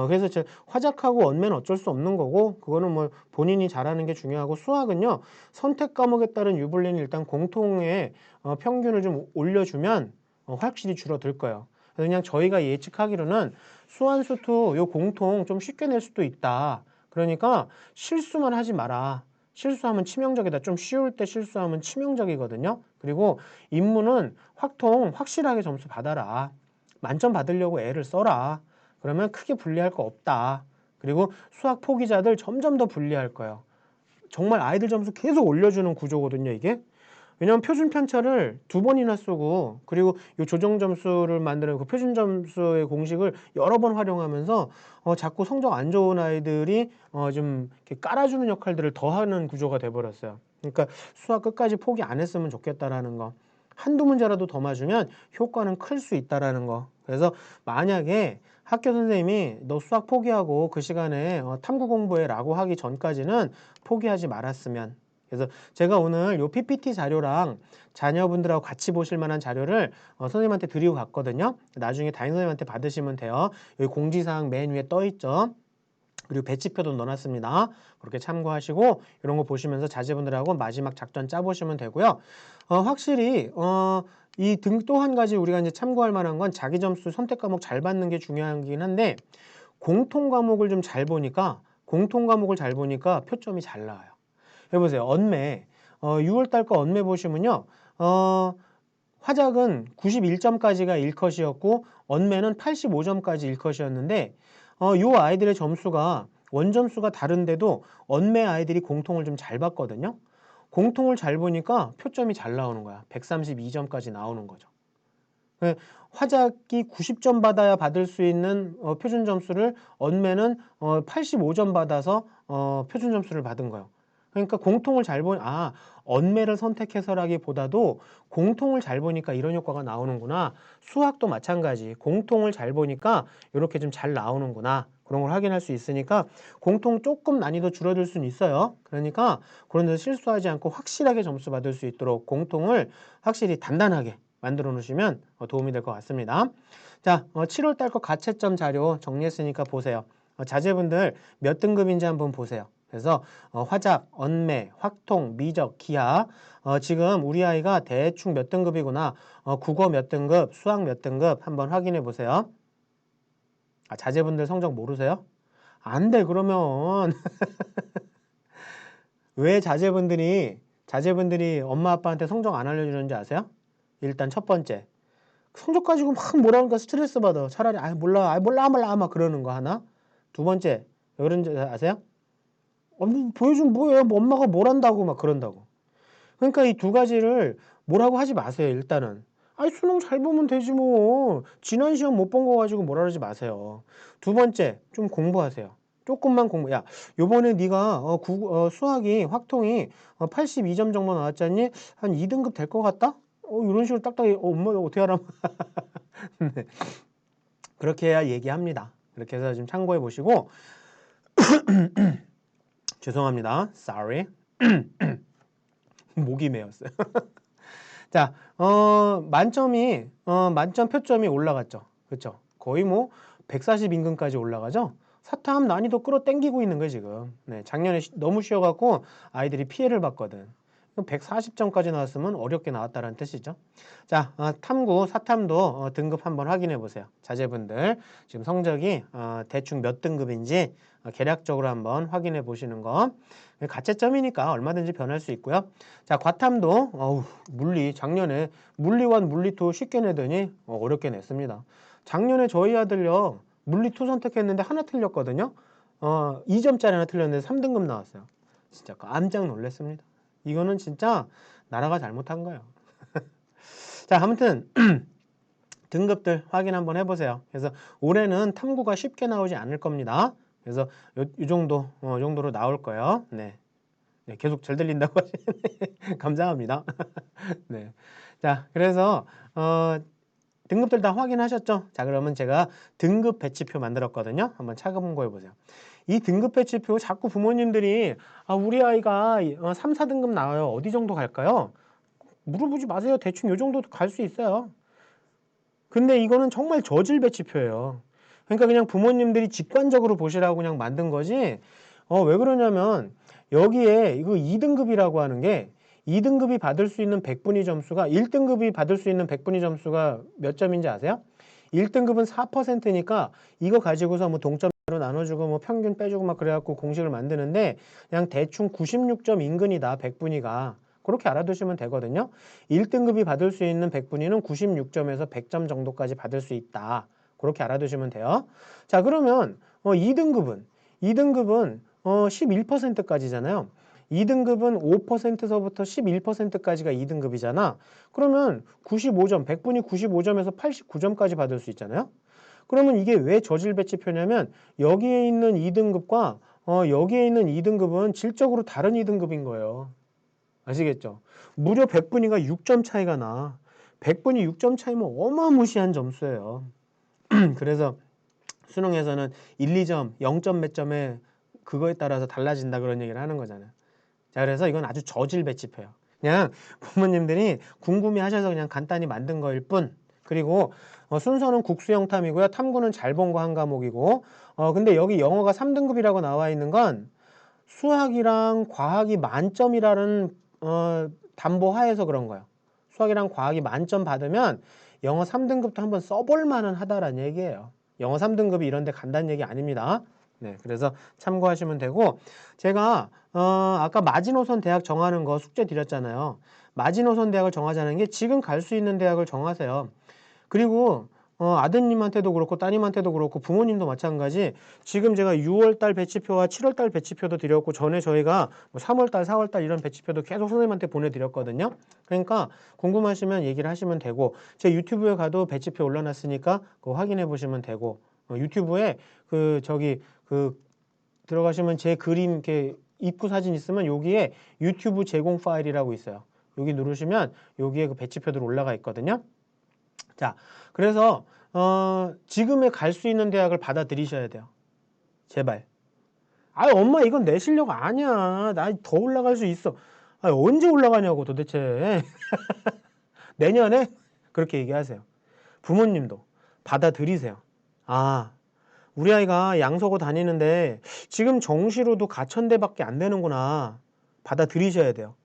그래서 화작하고 언매는 어쩔 수 없는 거고 그거는 뭐 본인이 잘하는 게 중요하고 수학은요. 선택 과목에 따른 유불리는 일단 공통의 평균을 좀 올려주면 확실히 줄어들 거예요. 그래서 그냥 저희가 예측하기로는 수완수투 요 공통 좀 쉽게 낼 수도 있다. 그러니까 실수만 하지 마라. 실수하면 치명적이다. 좀 쉬울 때 실수하면 치명적이거든요. 그리고 인문은 확실하게 점수 받아라. 만점 받으려고 애를 써라. 그러면 크게 불리할 거 없다. 그리고 수학 포기자들 점점 더 불리할 거예요. 정말 아이들 점수 계속 올려주는 구조거든요, 이게. 왜냐하면 표준 편차를 2번이나 쓰고 그리고 이 조정 점수를 만드는 그 표준 점수의 공식을 여러 번 활용하면서 자꾸 성적 안 좋은 아이들이 좀 이렇게 깔아주는 역할들을 더 하는 구조가 돼버렸어요. 그러니까 수학 끝까지 포기 안 했으면 좋겠다라는 거. 한두 문제라도 더 맞으면 효과는 클 수 있다라는 거. 그래서 만약에 학교 선생님이 너 수학 포기하고 그 시간에 탐구 공부해 라고 하기 전까지는 포기하지 말았으면. 그래서 제가 오늘 요 PPT 자료랑 자녀분들하고 같이 보실 만한 자료를 선생님한테 드리고 갔거든요. 나중에 담임 선생님한테 받으시면 돼요. 여기 공지사항 맨 위에 떠 있죠. 그리고 배치표도 넣어놨습니다. 그렇게 참고하시고 이런 거 보시면서 자제분들하고 마지막 작전 짜보시면 되고요. 확실히 이 등 또 한 가지 우리가 이제 참고할 만한 건 자기 점수 선택 과목 잘 받는 게 중요하긴 한데 공통 과목을 좀 잘 보니까 표점이 잘 나와요. 해보세요. 언매 6월 달 거 언매 보시면요. 화작은 91점까지가 1컷이었고 언매는 85점까지 1컷이었는데 요 아이들의 점수가 원점수가 다른데도 언매 아이들이 공통을 좀 잘 봤거든요. 공통을 잘 보니까 표점이 잘 나오는 거야. 132점까지 나오는 거죠. 화작이 90점 받아야 받을 수 있는 표준 점수를 언매는 85점 받아서 표준 점수를 받은 거예요. 그러니까 공통을 잘 언매를 선택해서라기보다도 공통을 잘 보니까 이런 효과가 나오는구나. 수학도 마찬가지. 공통을 잘 보니까 이렇게 좀 잘 나오는구나. 그런 걸 확인할 수 있으니까 공통 조금 난이도 줄어들 수는 있어요. 그러니까 그런 데서 실수하지 않고 확실하게 점수 받을 수 있도록 공통을 확실히 단단하게 만들어 놓으시면 도움이 될 것 같습니다. 자, 7월 달 거 가채점 자료 정리했으니까 보세요. 자제분들 몇 등급인지 한번 보세요. 그래서 화작, 언매, 확통, 미적, 기하 지금 우리 아이가 대충 몇 등급이구나. 국어 몇 등급, 수학 몇 등급 한번 확인해 보세요. 자제분들 성적 모르세요? 안 돼, 그러면. 왜 자제분들이 엄마 아빠한테 성적 안 알려주는지 아세요? 일단 첫 번째. 성적 가지고 막 뭐라니까 스트레스 받아. 차라리 몰라 막 그러는 거 하나. 두 번째, 왜 그런지 아세요? 보여주면 뭐예요? 뭐 엄마가 뭘 한다고 막 그런다고. 그러니까 이 두 가지를 뭐라고 하지 마세요. 일단은. 수능 잘 보면 되지 뭐. 지난 시험 못 본 거 가지고 뭐라 그러지 마세요. 두 번째, 좀 공부하세요. 조금만 야, 요번에 네가 수학이 확통이 82점 정도 나왔잖니? 한 2등급 될 것 같다? 이런 식으로 딱딱히 엄마 어떻게 하라. 네. 그렇게 해야 얘기합니다. 이렇게 해서 좀 참고해 보시고 죄송합니다. Sorry. 목이 메었어요. 자, 만점 표점이 올라갔죠. 그렇죠? 거의 뭐 140 인근까지 올라가죠. 사탐 난이도 끌어당기고 있는 거예요, 지금. 네, 작년에 너무 쉬어갖고 아이들이 피해를 봤거든. 140점까지 나왔으면 어렵게 나왔다는 뜻이죠. 자, 탐구, 사탐도 등급 한번 확인해 보세요. 자제분들 지금 성적이 대충 몇 등급인지 계략적으로 한번 확인해 보시는 거. 가채점이니까 얼마든지 변할 수 있고요. 자, 과탐도 작년에 물리1, 물리2 쉽게 내더니 어렵게 냈습니다. 작년에 저희 아들요. 물리2 선택했는데 하나 틀렸거든요. 2점짜리 하나 틀렸는데 3등급 나왔어요. 진짜 깜짝 놀랐습니다. 이거는 진짜 나라가 잘못한 거예요. 자, 아무튼 등급들 확인 한번 해보세요. 그래서 올해는 탐구가 쉽게 나오지 않을 겁니다. 그래서 이 정도로 나올 거예요. 네. 네, 계속 잘 들린다고 하시는데 감사합니다. 네. 자, 그래서 등급들 다 확인하셨죠? 자, 그러면 제가 등급 배치표 만들었거든요. 한번 참고해 보세요. 이 등급 배치표 자꾸 부모님들이 우리 아이가 3, 4등급 나와요. 어디 정도 갈까요? 물어보지 마세요. 대충 요 정도 갈 수 있어요. 근데 이거는 정말 저질 배치표예요. 그러니까 그냥 부모님들이 직관적으로 보시라고 그냥 만든 거지. 왜 그러냐면 여기에 이거 2등급이라고 하는 게 2등급이 받을 수 있는 100분위 점수가 1등급이 받을 수 있는 100분위 점수가 몇 점인지 아세요? 1등급은 4%니까 이거 가지고서 뭐 동점으로 나눠주고 뭐 평균 빼주고 막 그래갖고 공식을 만드는데 그냥 대충 96점 인근이다 100분위가. 그렇게 알아두시면 되거든요. 1등급이 받을 수 있는 100분위는 96점에서 100점 정도까지 받을 수 있다. 그렇게 알아두시면 돼요. 자, 그러면 2등급은 11%까지잖아요. 2등급은 5%서부터 11%까지가 2등급이잖아. 그러면 95점, 100분위 95점에서 89점까지 받을 수 있잖아요. 그러면 이게 왜 저질 배치표냐면 여기에 있는 2등급과 여기에 있는 2등급은 질적으로 다른 2등급인 거예요. 아시겠죠? 무려 100분위가 6점 차이가 나. 100분위 6점 차이면 어마무시한 점수예요. 그래서 수능에서는 1, 2점, 0점 몇 점에 그거에 따라서 달라진다 그런 얘기를 하는 거잖아요. 자, 그래서 이건 아주 저질 배치표예요. 그냥 부모님들이 궁금해 하셔서 그냥 간단히 만든 거일 뿐. 그리고 순서는 국수형 탐이고요. 탐구는 잘 본 거 한 과목이고 근데 여기 영어가 3등급이라고 나와 있는 건 수학이랑 과학이 만점이라는 담보하에서 그런 거예요. 수학이랑 과학이 만점 받으면 영어 3등급도 한번 써볼 만은 하다라는 얘기예요. 영어 3등급이 이런 데 간다는 얘기 아닙니다. 네, 그래서 참고하시면 되고 제가 아까 마지노선 대학 정하는 거 숙제 드렸잖아요. 마지노선 대학을 정하자는 게 지금 갈 수 있는 대학을 정하세요. 그리고 아드님한테도 그렇고 따님한테도 그렇고 부모님도 마찬가지. 지금 제가 6월달 배치표와 7월달 배치표도 드렸고 전에 저희가 뭐 3월달, 4월달 이런 배치표도 계속 선생님한테 보내드렸거든요. 그러니까 궁금하시면 얘기를 하시면 되고 제 유튜브에 가도 배치표 올려놨으니까 그거 확인해 보시면 되고 유튜브에 들어가시면 제 그림 이렇게 입구 사진 있으면 여기에 유튜브 제공 파일이라고 있어요. 여기 누르시면 여기에 그 배치표들 올라가 있거든요. 자, 그래서 지금에 갈 수 있는 대학을 받아들이셔야 돼요. 제발. 엄마 이건 내 실력 아니야. 나 더 올라갈 수 있어. 언제 올라가냐고 도대체. 내년에? 그렇게 얘기하세요. 부모님도 받아들이세요. 우리 아이가 양서고 다니는데 지금 정시로도 가천대밖에 안 되는구나. 받아들이셔야 돼요.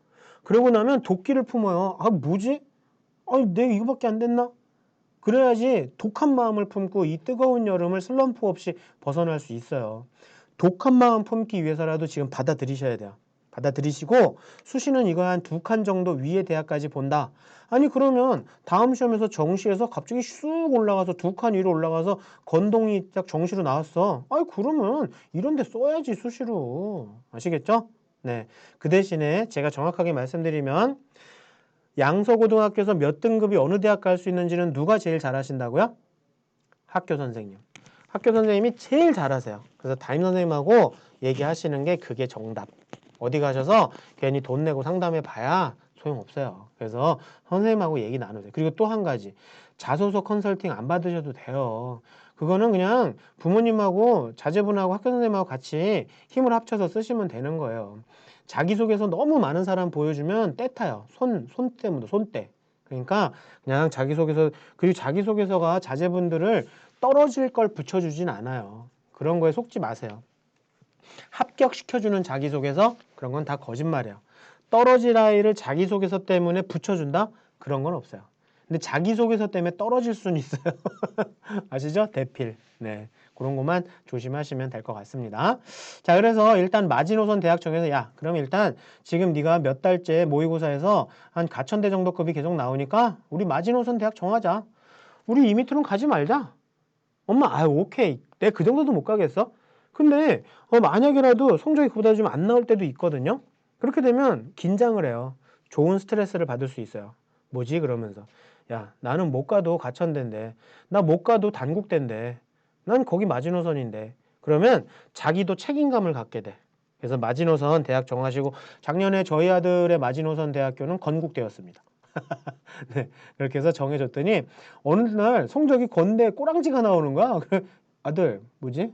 그러고 나면 도끼를 품어요. 뭐지? 내가 이거밖에 안 됐나? 그래야지 독한 마음을 품고 이 뜨거운 여름을 슬럼프 없이 벗어날 수 있어요. 독한 마음 품기 위해서라도 지금 받아들이셔야 돼요. 받아들이시고 수시는 이거 한 2칸 정도 위에 대학까지 본다. 그러면 다음 시험에서 정시에서 갑자기 쑥 올라가서 2칸 위로 올라가서 건동이 딱 정시로 나왔어. 그러면 이런 데 써야지 수시로. 아시겠죠? 네. 그 대신에 제가 정확하게 말씀드리면 양서고등학교에서 몇 등급이 어느 대학 갈 수 있는지는 누가 제일 잘하신다고요? 학교 선생님. 학교 선생님이 제일 잘하세요. 그래서 담임 선생님하고 얘기하시는 게 그게 정답. 어디 가셔서 괜히 돈 내고 상담해 봐야 소용없어요. 그래서 선생님하고 얘기 나누세요. 그리고 또 한 가지. 자소서 컨설팅 안 받으셔도 돼요. 그거는 그냥 부모님하고 자제분하고 학교 선생님하고 같이 힘을 합쳐서 쓰시면 되는 거예요. 자기소개서 너무 많은 사람 보여주면 때 타요. 손때문에 손때. 그러니까 그냥 자기소개서, 그리고 자기소개서가 자제분들을 떨어질 걸 붙여주진 않아요. 그런 거에 속지 마세요. 합격시켜주는 자기소개서? 그런 건 다 거짓말이에요. 떨어질 아이를 자기소개서 때문에 붙여준다? 그런 건 없어요. 근데 자기소개서 때문에 떨어질 수는 있어요. 아시죠? 대필. 네. 그런 것만 조심하시면 될 것 같습니다. 자, 그래서 일단 마지노선 대학 정해서 그럼 일단 지금 네가 몇 달째 모의고사에서 한 가천대 정도 급이 계속 나오니까 우리 마지노선 대학 정하자. 우리 이 밑으로는 가지 말자. 엄마, 오케이. 내가 그 정도도 못 가겠어? 근데 만약이라도 성적이 그보다 좀 안 나올 때도 있거든요. 그렇게 되면 긴장을 해요. 좋은 스트레스를 받을 수 있어요. 뭐지? 그러면서 나는 못 가도 가천대인데 나 못 가도 단국대인데 난 거기 마지노선인데 그러면 자기도 책임감을 갖게 돼. 그래서 마지노선 대학 정하시고 작년에 저희 아들의 마지노선 대학교는 건국대였습니다. 네, 그렇게 해서 정해줬더니 어느 날 성적이 건대 꼬랑지가 나오는 거야. 그래, 아들 뭐지?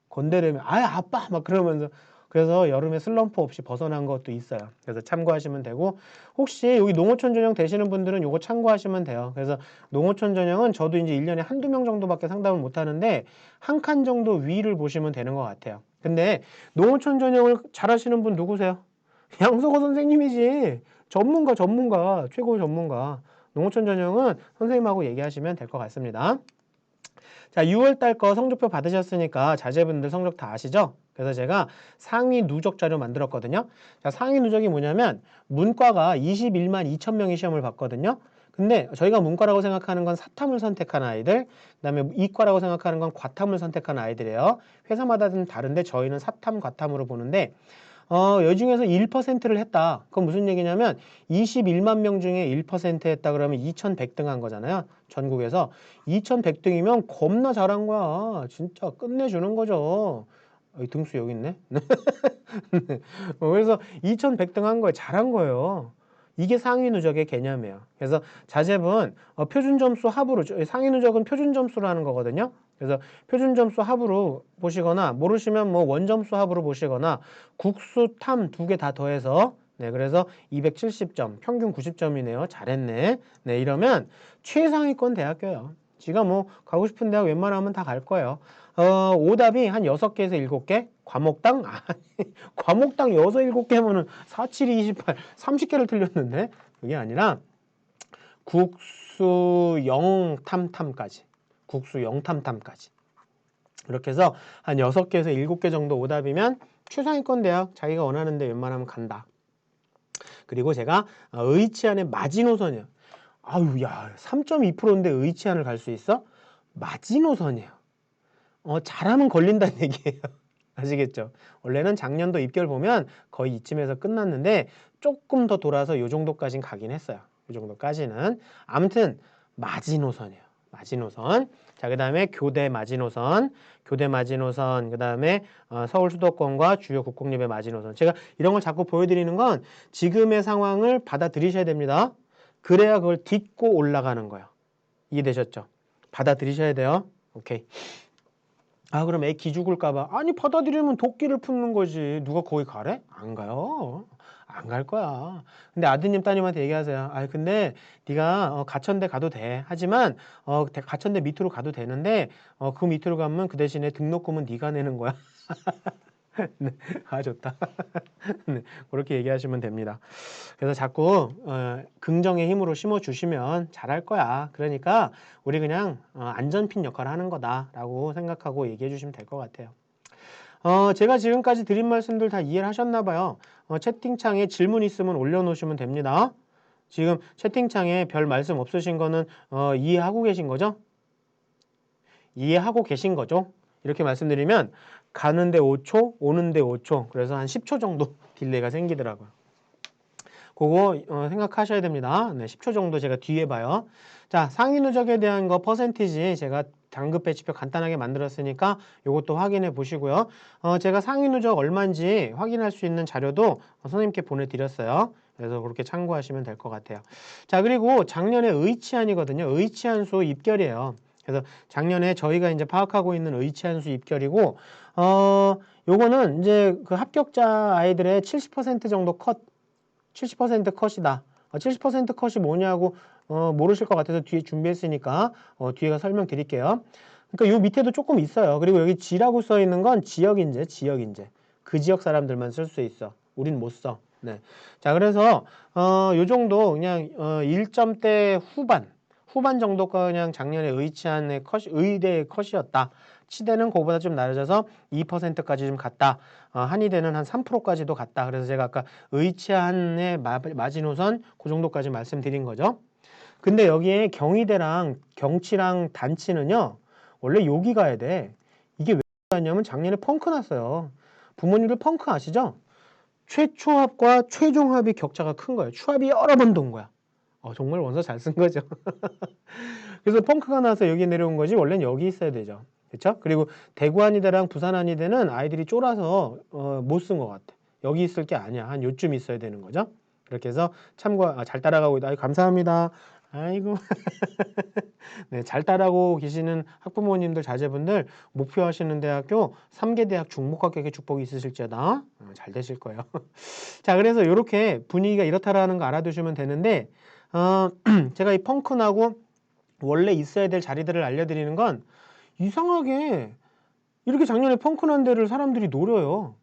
건대라며 아빠 막 그러면서 그래서 여름에 슬럼프 없이 벗어난 것도 있어요. 그래서 참고하시면 되고 혹시 여기 농어촌 전형 되시는 분들은 요거 참고하시면 돼요. 그래서 농어촌 전형은 저도 이제 1년에 한두 명 정도밖에 상담을 못 하는데 한 칸 정도 위를 보시면 되는 것 같아요. 근데 농어촌 전형을 잘 하시는 분 누구세요? 양석호 선생님이지. 전문가, 최고의 전문가. 농어촌 전형은 선생님하고 얘기하시면 될 것 같습니다. 자, 6월 달 거 성적표 받으셨으니까 자제분들 성적 다 아시죠? 그래서 제가 상위 누적 자료 만들었거든요. 자, 상위 누적이 뭐냐면 문과가 21만 2천 명이 시험을 봤거든요. 근데 저희가 문과라고 생각하는 건 사탐을 선택한 아이들, 그다음에 이과라고 생각하는 건 과탐을 선택한 아이들이에요. 회사마다는 다른데 저희는 사탐, 과탐으로 보는데 여 중에서 1%를 했다. 그건 무슨 얘기냐면 21만 명 중에 1% 했다 그러면 2100등 한 거잖아요. 전국에서 2100등이면 겁나 잘한 거야. 진짜 끝내주는 거죠. 등수 여기 있네. 그래서 2100등 한 거예요. 잘한 거예요. 이게 상위 누적의 개념이에요. 그래서 자제분 표준 점수 합으로 상위 누적은 표준 점수라는 거거든요. 그래서 표준 점수 합으로 보시거나 모르시면 뭐 원점수 합으로 보시거나 국수 탐 두 개 다 더해서 네, 그래서 270점, 평균 90점이네요. 잘했네. 네, 이러면 최상위권 대학교예요. 지가 뭐 가고 싶은 대학 웬만하면 다 갈 거예요. 오답이 한 6개에서 7개? 과목당? 과목당 6, 7개면은 4, 7, 28, 30개를 틀렸는데 그게 아니라 국수 0탐탐까지 국수 0탐탐까지 이렇게 해서 한 6개에서 7개 정도 오답이면 최상위권 대학 자기가 원하는 데 웬만하면 간다. 그리고 제가 의치안의 마지노선이에요. 아유 야 3.2%인데 의치안을 갈 수 있어? 마지노선이에요. 잘하면 걸린다는 얘기예요. 아시겠죠? 원래는 작년도 입결 보면 거의 이쯤에서 끝났는데 조금 더 돌아서 요 정도까지는 가긴 했어요. 요 정도까지는. 아무튼 마지노선이에요. 마지노선. 자, 그 다음에 교대 마지노선, 그 다음에 서울 수도권과 주요 국공립의 마지노선. 제가 이런 걸 자꾸 보여드리는 건 지금의 상황을 받아들이셔야 됩니다. 그래야 그걸 딛고 올라가는 거예요. 이해되셨죠? 받아들이셔야 돼요. 오케이. 그럼 애 기죽을까봐. 아니, 받아들이면 도끼를 품는 거지. 누가 거기 가래? 안 가요. 안 갈 거야. 근데 아드님, 따님한테 얘기하세요. 근데 네가 가천대 가도 돼. 하지만 가천대 밑으로 가도 되는데 그 밑으로 가면 그 대신에 등록금은 네가 내는 거야. 네, 좋다. 네, 그렇게 얘기하시면 됩니다. 그래서 자꾸 긍정의 힘으로 심어주시면 잘할 거야. 그러니까 우리 그냥 안전핀 역할을 하는 거다라고 생각하고 얘기해 주시면 될 것 같아요. 제가 지금까지 드린 말씀들 다 이해를 하셨나 봐요. 채팅창에 질문 있으면 올려놓으시면 됩니다. 지금 채팅창에 별 말씀 없으신 거는 이해하고 계신 거죠? 이해하고 계신 거죠? 이렇게 말씀드리면 가는데 5초, 오는데 5초, 그래서 한 10초 정도 딜레이가 생기더라고요. 그거 생각하셔야 됩니다. 네, 10초 정도 제가 뒤에 봐요. 자, 상위 누적에 대한 거 퍼센티지 제가 단급 배치표 간단하게 만들었으니까 이것도 확인해 보시고요. 제가 상위 누적 얼마인지 확인할 수 있는 자료도 선생님께 보내드렸어요. 그래서 그렇게 참고하시면 될 것 같아요. 자, 그리고 작년에 의치안이거든요. 의치안수 입결이에요. 그래서 작년에 저희가 이제 파악하고 있는 의치안수 입결이고, 요거는 이제 그 합격자 아이들의 70% 정도 컷, 70% 컷이다. 70% 컷이 뭐냐고 모르실 것 같아서 뒤에 준비했으니까 뒤에가 설명드릴게요. 그러니까 요 밑에도 조금 있어요. 그리고 여기 G라고 써 있는 건 지역인재, 지역인재. 그 지역 사람들만 쓸 수 있어. 우린 못 써. 네. 자, 그래서 요 정도 그냥 1점대 후반 정도가 그냥 작년에 의치안의 컷, 의대의 컷이었다. 치대는 그거보다 좀 낮아져서 2%까지 좀 갔다. 한의대는 한 3%까지도 갔다. 그래서 제가 아까 의치안의 마지노선 그 정도까지 말씀드린 거죠. 근데 여기에 경희대랑 경치랑 단치는요. 원래 여기 가야 돼. 이게 왜 갔냐면 작년에 펑크 났어요. 부모님들 펑크 아시죠? 최초합과 최종합이 격차가 큰 거예요. 추합이 여러 번 돈 거야. 정말 원서 잘 쓴 거죠. 그래서 펑크가 나서 여기 내려온 거지 원래는 여기 있어야 되죠. 그렇죠? 그리고 대구 한의대랑 부산 한의대는 아이들이 쫄아서 못 쓴 것 같아. 여기 있을 게 아니야. 한 요쯤 있어야 되는 거죠. 그렇게 해서 잘 따라가고 있다. 감사합니다. 아이고. 네, 잘 따라가고 계시는 학부모님들, 자제분들 목표하시는 대학교 3개 대학 중복합격의 축복이 있으실지어다. 잘 되실 거예요. 자, 그래서 이렇게 분위기가 이렇다라는 거 알아두시면 되는데 제가 이 펑크나고 원래 있어야 될 자리들을 알려드리는 건 이상하게 이렇게 작년에 펑크난 데를 사람들이 노려요.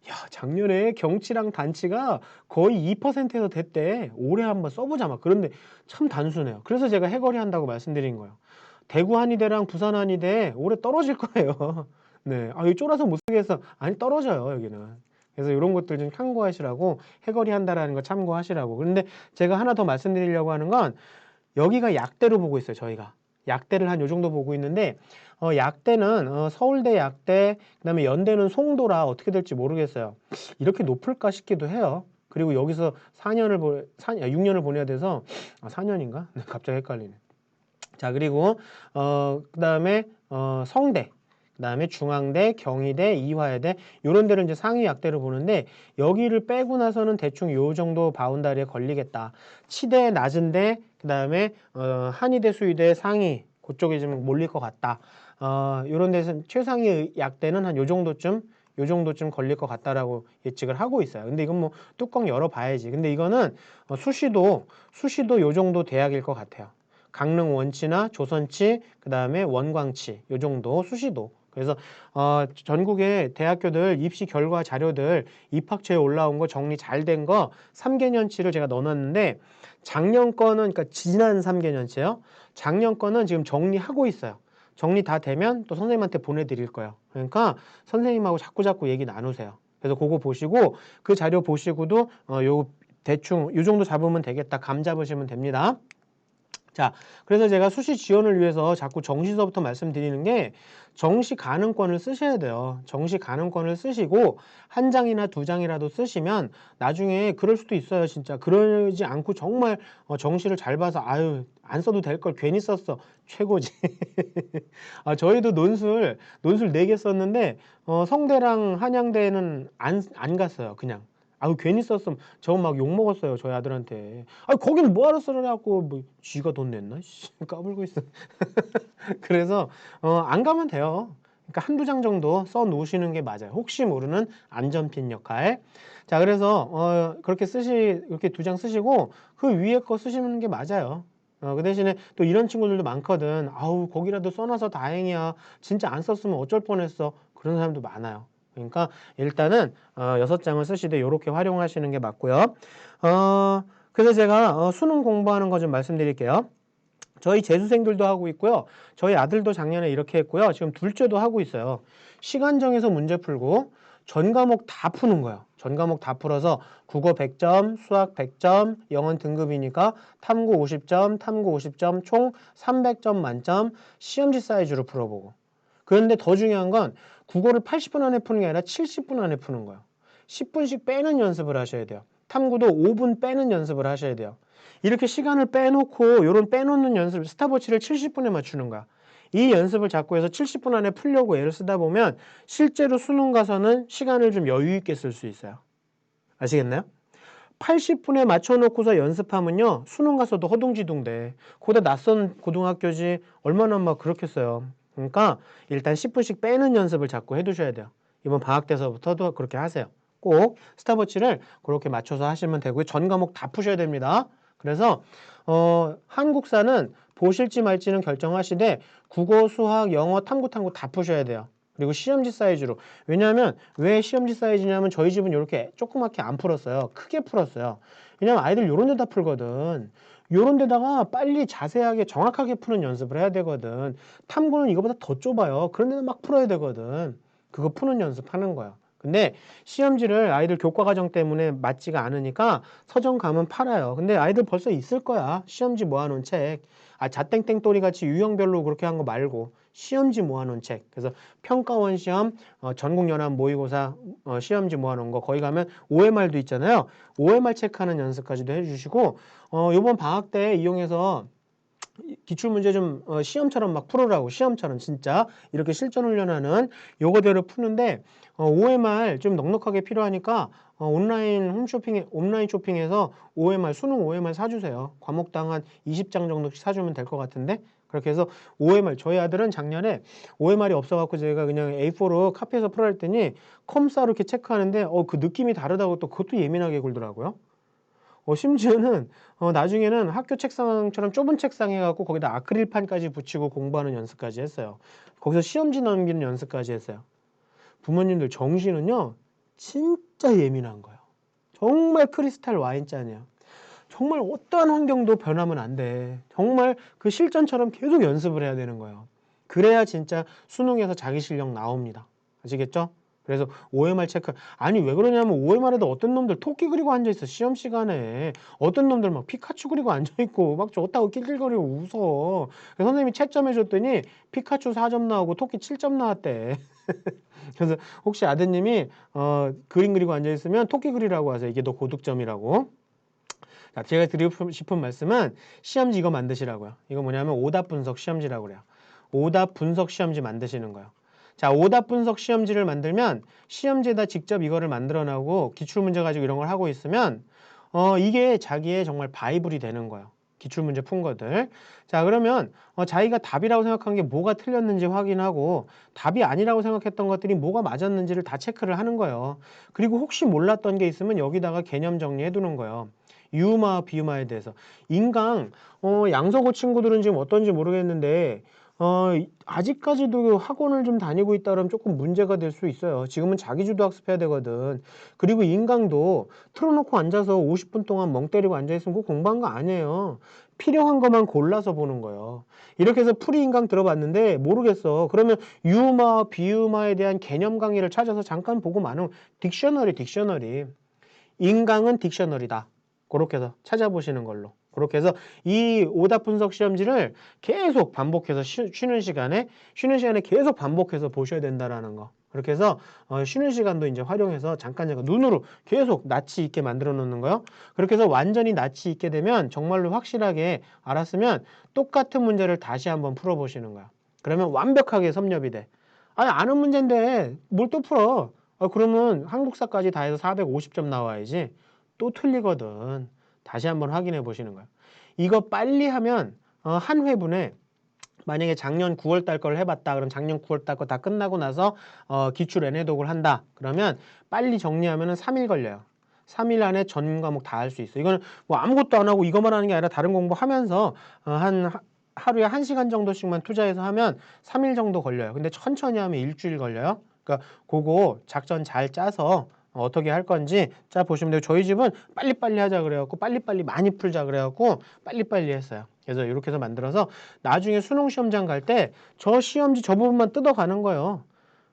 야, 작년에 경치랑 단치가 거의 2%에서 됐대. 올해 한번 써보자 막. 그런데 참 단순해요. 그래서 제가 해거리 한다고 말씀드린 거예요. 대구 한의대랑 부산 한의대 올해 떨어질 거예요. 네, 여기 쫄아서 못 쓰겠어. 아니, 떨어져요, 여기는. 그래서 이런 것들 좀 참고하시라고, 해거리 한다라는 거 참고하시라고. 그런데 제가 하나 더 말씀드리려고 하는 건 여기가 약대로 보고 있어요, 저희가. 약대를 한 요 정도 보고 있는데 약대는 서울대 약대, 그다음에 연대는 송도라 어떻게 될지 모르겠어요. 이렇게 높을까 싶기도 해요. 그리고 여기서 6년을 보내야 돼서 4년인가? 갑자기 헷갈리네. 자, 그리고 그다음에 성대, 그다음에 중앙대, 경희대, 이화여대 이런 데를 이제 상위 약대를 보는데 여기를 빼고 나서는 대충 요 정도 바운다리에 걸리겠다. 치대 낮은데 그다음에 한의대, 수의대 상위 그쪽에 좀 몰릴 것 같다. 이런 데서 최상위 약대는 한 요 정도쯤 걸릴 것 같다라고 예측을 하고 있어요. 근데 이건 뭐 뚜껑 열어봐야지. 근데 이거는 수시도 요 정도 대학일 것 같아요. 강릉 원치나 조선치, 그 다음에 원광치 요 정도 수시도. 그래서 전국의 대학교들 입시 결과 자료들 입학처에 올라온 거 정리 잘 된 거 3개년치를 제가 넣어놨는데 작년 거는 그러니까 지난 3개년치요. 작년 거는 지금 정리하고 있어요. 정리 다 되면 또 선생님한테 보내드릴 거예요. 그러니까 선생님하고 자꾸 얘기 나누세요. 그래서 그거 보시고 그 자료 보시고도 요 대충 요 정도 잡으면 되겠다. 감 잡으시면 됩니다. 자, 그래서 제가 수시 지원을 위해서 자꾸 정시서부터 말씀드리는 게 정시 가능권을 쓰셔야 돼요. 정시 가능권을 쓰시고 한 장이나 두 장이라도 쓰시면 나중에 그럴 수도 있어요. 진짜 그러지 않고 정말 정시를 잘 봐서 아유 안 써도 될 걸 괜히 썼어. 최고지. 저희도 논술 4개 썼는데 성대랑 한양대는 안 갔어요. 그냥. 괜히 썼으면 저 막 욕먹었어요. 저희 아들한테. 거기는 뭐하러 쓰라고 뭐 쥐가 돈 냈나? 씨, 까불고 있어. 그래서 안 가면 돼요. 그러니까 한두 장 정도 써 놓으시는 게 맞아요. 혹시 모르는 안전핀 역할. 자, 그래서 그렇게 이렇게 2장 쓰시고 그 위에 거 쓰시는 게 맞아요. 그 대신에 또 이런 친구들도 많거든. 거기라도 써놔서 다행이야. 진짜 안 썼으면 어쩔 뻔했어. 그런 사람도 많아요. 그러니까 일단은 6장을 쓰시되 이렇게 활용하시는 게 맞고요. 그래서 제가 수능 공부하는 거 좀 말씀드릴게요. 저희 재수생들도 하고 있고요. 저희 아들도 작년에 이렇게 했고요. 지금 둘째도 하고 있어요. 시간 정해서 문제 풀고 전 과목 다 푸는 거예요. 전 과목 다 풀어서 국어 100점, 수학 100점, 영어 등급이니까 탐구 50점, 탐구 50점, 총 300점 만점 시험지 사이즈로 풀어보고. 그런데 더 중요한 건 국어를 80분 안에 푸는 게 아니라 70분 안에 푸는 거예요. 10분씩 빼는 연습을 하셔야 돼요. 탐구도 5분 빼는 연습을 하셔야 돼요. 이렇게 시간을 빼놓고 이런 빼놓는 연습, 스탑워치를 70분에 맞추는 거야. 이 연습을 자꾸 해서 70분 안에 풀려고 애를 쓰다 보면 실제로 수능 가서는 시간을 좀 여유 있게 쓸 수 있어요. 아시겠나요? 80분에 맞춰놓고서 연습하면요. 수능 가서도 허둥지둥 돼. 거기다 낯선 고등학교지 얼마나 막 그렇겠어요. 그러니까 일단 10분씩 빼는 연습을 자꾸 해두셔야 돼요. 이번 방학 때서부터도 그렇게 하세요. 꼭 스탑워치를 그렇게 맞춰서 하시면 되고요. 전 과목 다 푸셔야 됩니다. 그래서 한국사는 보실지 말지는 결정하시되 국어, 수학, 영어, 탐구 다 푸셔야 돼요. 그리고 시험지 사이즈로. 왜냐하면 왜 시험지 사이즈냐면 저희 집은 이렇게 조그맣게 안 풀었어요. 크게 풀었어요. 왜냐면 아이들 요런 데다 풀거든. 요런 데다가 빨리 자세하게 정확하게 푸는 연습을 해야 되거든. 탐구는 이거보다 더 좁아요. 그런 데는 막 풀어야 되거든. 그거 푸는 연습하는 거야. 근데 시험지를 아이들 교과 과정 때문에 맞지가 않으니까 서점 가면 팔아요. 근데 아이들 벌써 있을 거야. 시험지 모아놓은 책. 자땡땡 또리 같이 유형별로 그렇게 한 거 말고 시험지 모아놓은 책. 그래서 평가원 시험, 전국연합 모의고사 시험지 모아놓은 거 거기 가면 OMR도 있잖아요. OMR 체크하는 연습까지도 해주시고 요번 방학 때 이용해서 기출문제 좀 시험처럼 막 풀으라고 시험처럼 진짜 이렇게 실전 훈련하는 요거대로 푸는데 OMR 좀 넉넉하게 필요하니까 온라인 쇼핑에서 OMR 수능 OMR 사주세요. 과목당 한 20장 정도씩 사주면 될 것 같은데 그렇게 해서 OMR 저희 아들은 작년에 OMR이 없어갖고 제가 그냥 A4로 카피해서 풀어 했더니 컴사로 이렇게 체크하는데 그 느낌이 다르다고 또 그것도 예민하게 굴더라고요. 심지어는 나중에는 학교 책상처럼 좁은 책상 해갖고 거기다 아크릴판까지 붙이고 공부하는 연습까지 했어요. 거기서 시험지 넘기는 연습까지 했어요. 부모님들 정신은요 진짜 예민한 거예요. 정말 크리스탈 와인잔이에요. 정말 어떠한 환경도 변하면 안 돼. 정말 그 실전처럼 계속 연습을 해야 되는 거예요. 그래야 진짜 수능에서 자기 실력 나옵니다. 아시겠죠? 그래서 OMR 체크. 아니 왜 그러냐면 OMR에도 어떤 놈들 토끼 그리고 앉아있어. 시험 시간에. 어떤 놈들 막 피카츄 그리고 앉아있고 막 좋다고 낄낄거리고 웃어. 선생님이 채점해줬더니 피카츄 4점 나오고 토끼 7점 나왔대. 그래서 혹시 아드님이 그림 그리고 앉아있으면 토끼 그리라고 하세요. 이게 더 고득점이라고. 자, 제가 드리고 싶은 말씀은 시험지 이거 만드시라고요. 이거 뭐냐면 오답 분석 시험지라고 그래요. 오답 분석 시험지 만드시는 거예요. 자, 오답 분석 시험지를 만들면 시험지에다 직접 이거를 만들어 나오고 기출문제 가지고 이런 걸 하고 있으면 이게 자기의 정말 바이블이 되는 거예요. 기출문제 푼 것들. 자, 그러면 자기가 답이라고 생각한 게 뭐가 틀렸는지 확인하고 답이 아니라고 생각했던 것들이 뭐가 맞았는지를 다 체크를 하는 거예요. 그리고 혹시 몰랐던 게 있으면 여기다가 개념 정리해 두는 거예요. 유마, 비유마에 대해서. 인강, 양서고 친구들은 지금 어떤지 모르겠는데 아직까지도 학원을 좀 다니고 있다 그러면 조금 문제가 될 수 있어요. 지금은 자기주도 학습해야 되거든. 그리고 인강도 틀어놓고 앉아서 50분 동안 멍 때리고 앉아있으면 그거 공부한 거 아니에요. 필요한 것만 골라서 보는 거예요. 이렇게 해서 풀이 인강 들어봤는데 모르겠어. 그러면 유마, 비유마에 대한 개념 강의를 찾아서 잠깐 보고 마는 딕셔너리. 인강은 딕셔너리다. 그렇게 해서 찾아보시는 걸로. 그렇게 해서 이 오답 분석 시험지를 계속 반복해서 쉬는 시간에 계속 반복해서 보셔야 된다라는 거. 그렇게 해서 쉬는 시간도 이제 활용해서 잠깐 눈으로 계속 낯이 있게 만들어 놓는 거요. 그렇게 해서 완전히 낯이 있게 되면 정말로 확실하게 알았으면 똑같은 문제를 다시 한번 풀어 보시는 거야. 그러면 완벽하게 섭렵이 돼. 아니 아는 문제인데 뭘 또 풀어? 그러면 한국사까지 다 해서 450점 나와야지. 또 틀리거든. 다시 한번 확인해 보시는 거예요. 이거 빨리 하면 한 회분에 만약에 작년 9월 달 걸 해봤다. 그럼 작년 9월 달 거 다 끝나고 나서 기출 N회독을 한다. 그러면 빨리 정리하면 3일 걸려요. 3일 안에 전 과목 다 할 수 있어. 이거는 뭐 아무것도 안 하고 이것만 하는 게 아니라 다른 공부하면서 하루에 1시간 정도씩만 투자해서 하면 3일 정도 걸려요. 근데 천천히 하면 일주일 걸려요. 그러니까 그거 작전 잘 짜서 어떻게 할 건지 짜 보시면 돼요. 저희 집은 빨리빨리 하자 그래갖고 빨리빨리 많이 풀자 그래갖고 빨리빨리 했어요. 그래서 이렇게 해서 만들어서 나중에 수능 시험장 갈 때 저 시험지 저 부분만 뜯어가는 거예요.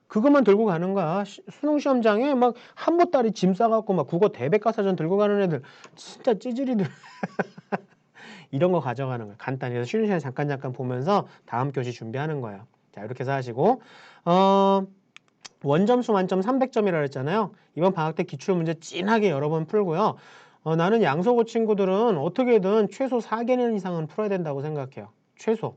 그것만 들고 가는 거야. 수능 시험장에 막 한보따리 짐 싸갖고 막 국어 대백과사전 들고 가는 애들 진짜 찌질이들. 이런 거 가져가는 거예요. 간단히. 그래서 쉬는 시간에 잠깐 보면서 다음 교시 준비하는 거예요. 자, 이렇게 해서 하시고 원점수 만점 300점이라 그랬잖아요. 이번 방학 때 기출문제 찐하게 여러 번 풀고요. 나는 양서고 친구들은 어떻게든 최소 4개년 이상은 풀어야 된다고 생각해요. 최소.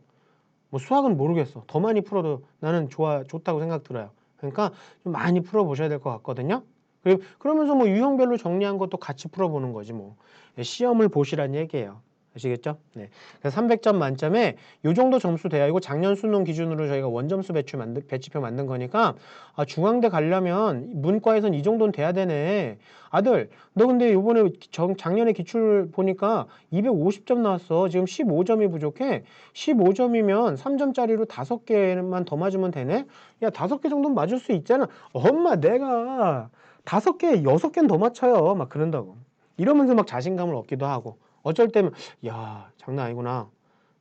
뭐 수학은 모르겠어. 더 많이 풀어도 나는 좋다고 생각 들어요. 그러니까 좀 많이 풀어보셔야 될 것 같거든요. 그리고 그러면서 뭐 유형별로 정리한 것도 같이 풀어보는 거지 뭐. 시험을 보시란 얘기예요. 아시겠죠? 네. 그래서 300점 만점에 요 정도 점수 돼야 이거 작년 수능 기준으로 저희가 원점수 배치표 만든 거니까 중앙대 가려면 문과에선 이 정도는 돼야 되네. 아들, 너 근데 요번에 작년에 기출 보니까 250점 나왔어. 지금 15점이 부족해. 15점이면 3점짜리로 5개만 더 맞으면 되네? 야, 5개 정도는 맞을 수 있잖아. 엄마, 내가 5개, 6개는 더 맞춰요. 막 그런다고. 이러면서 막 자신감을 얻기도 하고. 어쩔 때면 야 장난 아니구나.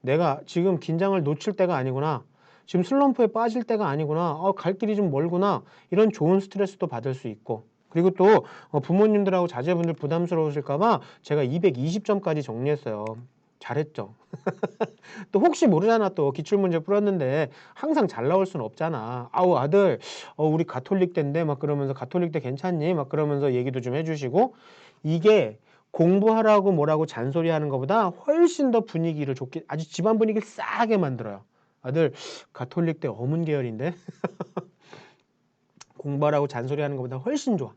내가 지금 긴장을 놓칠 때가 아니구나. 지금 슬럼프에 빠질 때가 아니구나. 갈 길이 좀 멀구나. 이런 좋은 스트레스도 받을 수 있고. 그리고 또 부모님들하고 자제분들 부담스러우실까봐 제가 220점까지 정리했어요. 잘했죠. 또 혹시 모르잖아. 또 기출문제 풀었는데 항상 잘 나올 수는 없잖아. 아우 아들 우리 가톨릭대인데 막 그러면서 가톨릭대 괜찮니? 막 그러면서 얘기도 좀 해주시고 이게 공부하라고 뭐라고 잔소리하는 것보다 훨씬 더 분위기를 좋게 아주 집안 분위기를 싸게 만들어요. 아들 가톨릭 대 어문 계열인데 공부하라고 잔소리하는 것보다 훨씬 좋아.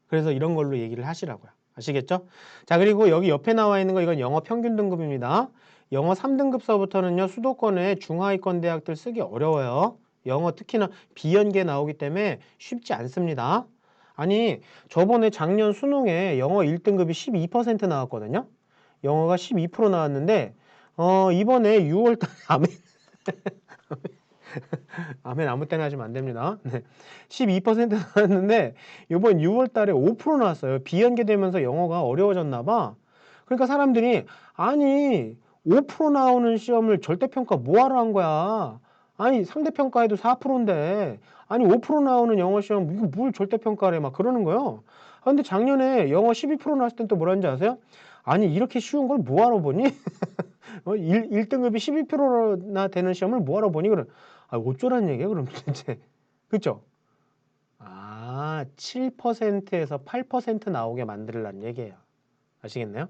그래서 이런 걸로 얘기를 하시라고요. 아시겠죠? 자, 그리고 여기 옆에 나와 있는 거 이건 영어 평균 등급입니다. 영어 3등급서부터는요. 수도권의 중하위권 대학들 쓰기 어려워요. 영어 특히나 비연계 나오기 때문에 쉽지 않습니다. 아니, 저번에 작년 수능에 영어 1등급이 12% 나왔거든요. 영어가 12% 나왔는데 이번에 6월 달에 아멘 아무 때나 하시면 안 됩니다. 네. 12% 나왔는데 이번 6월 달에 5% 나왔어요. 비연계되면서 영어가 어려워졌나 봐. 그러니까 사람들이 아니 5% 나오는 시험을 절대평가 뭐하러 한 거야. 아니 상대평가에도 4%인데 아니 5% 나오는 영어 시험 이거 뭘 절대평가래 막 그러는 거예요. 아, 근데 작년에 영어 12% 나왔을 땐 또 뭐라는지 아세요? 아니 이렇게 쉬운 걸 뭐하러 보니? 1등급이 12%나 되는 시험을 뭐하러 보니? 그럼 아, 어쩌라는 얘기예요, 그럼 도대체. 그쵸? 아, 7%에서 8% 나오게 만들라는 얘기예요. 아시겠나요?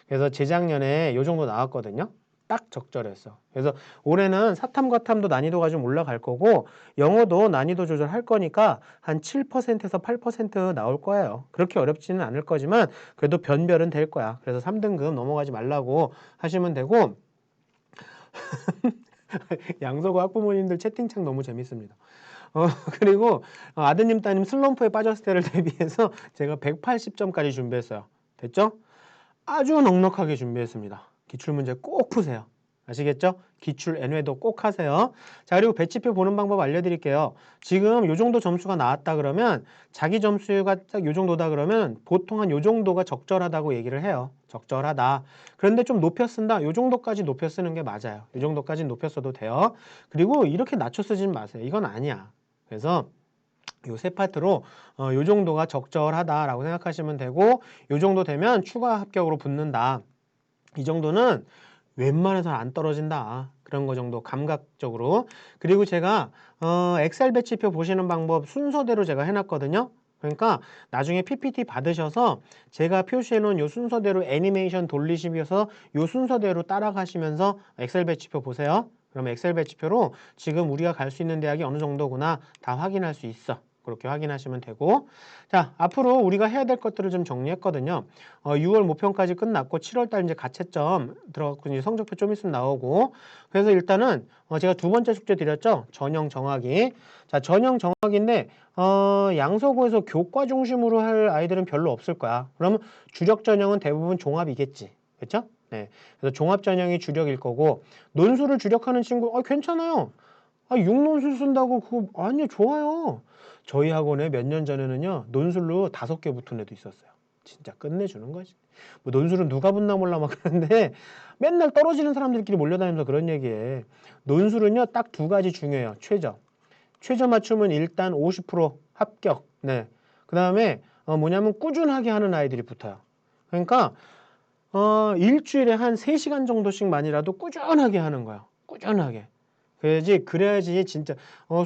그래서 재작년에 요 정도 나왔거든요. 딱 적절했어. 그래서 올해는 사탐, 과탐도 난이도가 좀 올라갈 거고 영어도 난이도 조절할 거니까 한 7%에서 8% 나올 거예요. 그렇게 어렵지는 않을 거지만 그래도 변별은 될 거야. 그래서 3등급 넘어가지 말라고 하시면 되고 양서구 학부모님들 채팅창 너무 재밌습니다. 그리고 아드님, 따님 슬럼프에 빠졌을 때를 대비해서 제가 180점까지 준비했어요. 됐죠? 아주 넉넉하게 준비했습니다. 기출문제 꼭 푸세요. 아시겠죠? 기출 N회도 꼭 하세요. 자, 그리고 배치표 보는 방법 알려드릴게요. 지금 요 정도 점수가 나왔다 그러면 자기 점수가 딱 요 정도다 그러면 보통 한 요 정도가 적절하다고 얘기를 해요. 적절하다. 그런데 좀 높여 쓴다. 요 정도까지 높여 쓰는 게 맞아요. 요 정도까지 높여 써도 돼요. 그리고 이렇게 낮춰 쓰진 마세요. 이건 아니야. 그래서 요 세 파트로 요 정도가 적절하다라고 생각하시면 되고 요 정도 되면 추가 합격으로 붙는다. 이 정도는 웬만해서는 안 떨어진다. 그런 거 정도 감각적으로. 그리고 제가 엑셀 배치표 보시는 방법 순서대로 제가 해놨거든요. 그러니까 나중에 PPT 받으셔서 제가 표시해 놓은 요 순서대로 애니메이션 돌리시면서 요 순서대로 따라가시면서 엑셀 배치표 보세요. 그럼 엑셀 배치표로 지금 우리가 갈 수 있는 대학이 어느 정도구나 다 확인할 수 있어. 그렇게 확인하시면 되고 자 앞으로 우리가 해야 될 것들을 좀 정리했거든요. 6월 모평까지 끝났고 7월달 이제 가채점 들어갔고 이제 성적표 좀 있으면 나오고 그래서 일단은 제가 두 번째 숙제 드렸죠. 전형 정하기. 자 전형 정하기인데 양서구에서 교과 중심으로 할 아이들은 별로 없을 거야. 그러면 주력 전형은 대부분 종합이겠지. 그렇죠? 네. 그래서 종합 전형이 주력일 거고 논술을 주력하는 친구 괜찮아요. 아, 6논술 쓴다고 그거 아니요 좋아요. 저희 학원에 몇 년 전에는요 논술로 5개 붙은 애도 있었어요. 진짜 끝내주는 거지. 뭐 논술은 누가 붙나 몰라 막 그러는데 맨날 떨어지는 사람들끼리 몰려다니면서 그런 얘기해. 논술은요 딱 두 가지 중요해요. 최저. 최저 맞춤은 일단 50% 합격. 네. 그 다음에 뭐냐면 꾸준하게 하는 아이들이 붙어요. 그러니까 일주일에 한 3시간 정도씩만이라도 꾸준하게 하는 거예요. 꾸준하게. 그래야지 진짜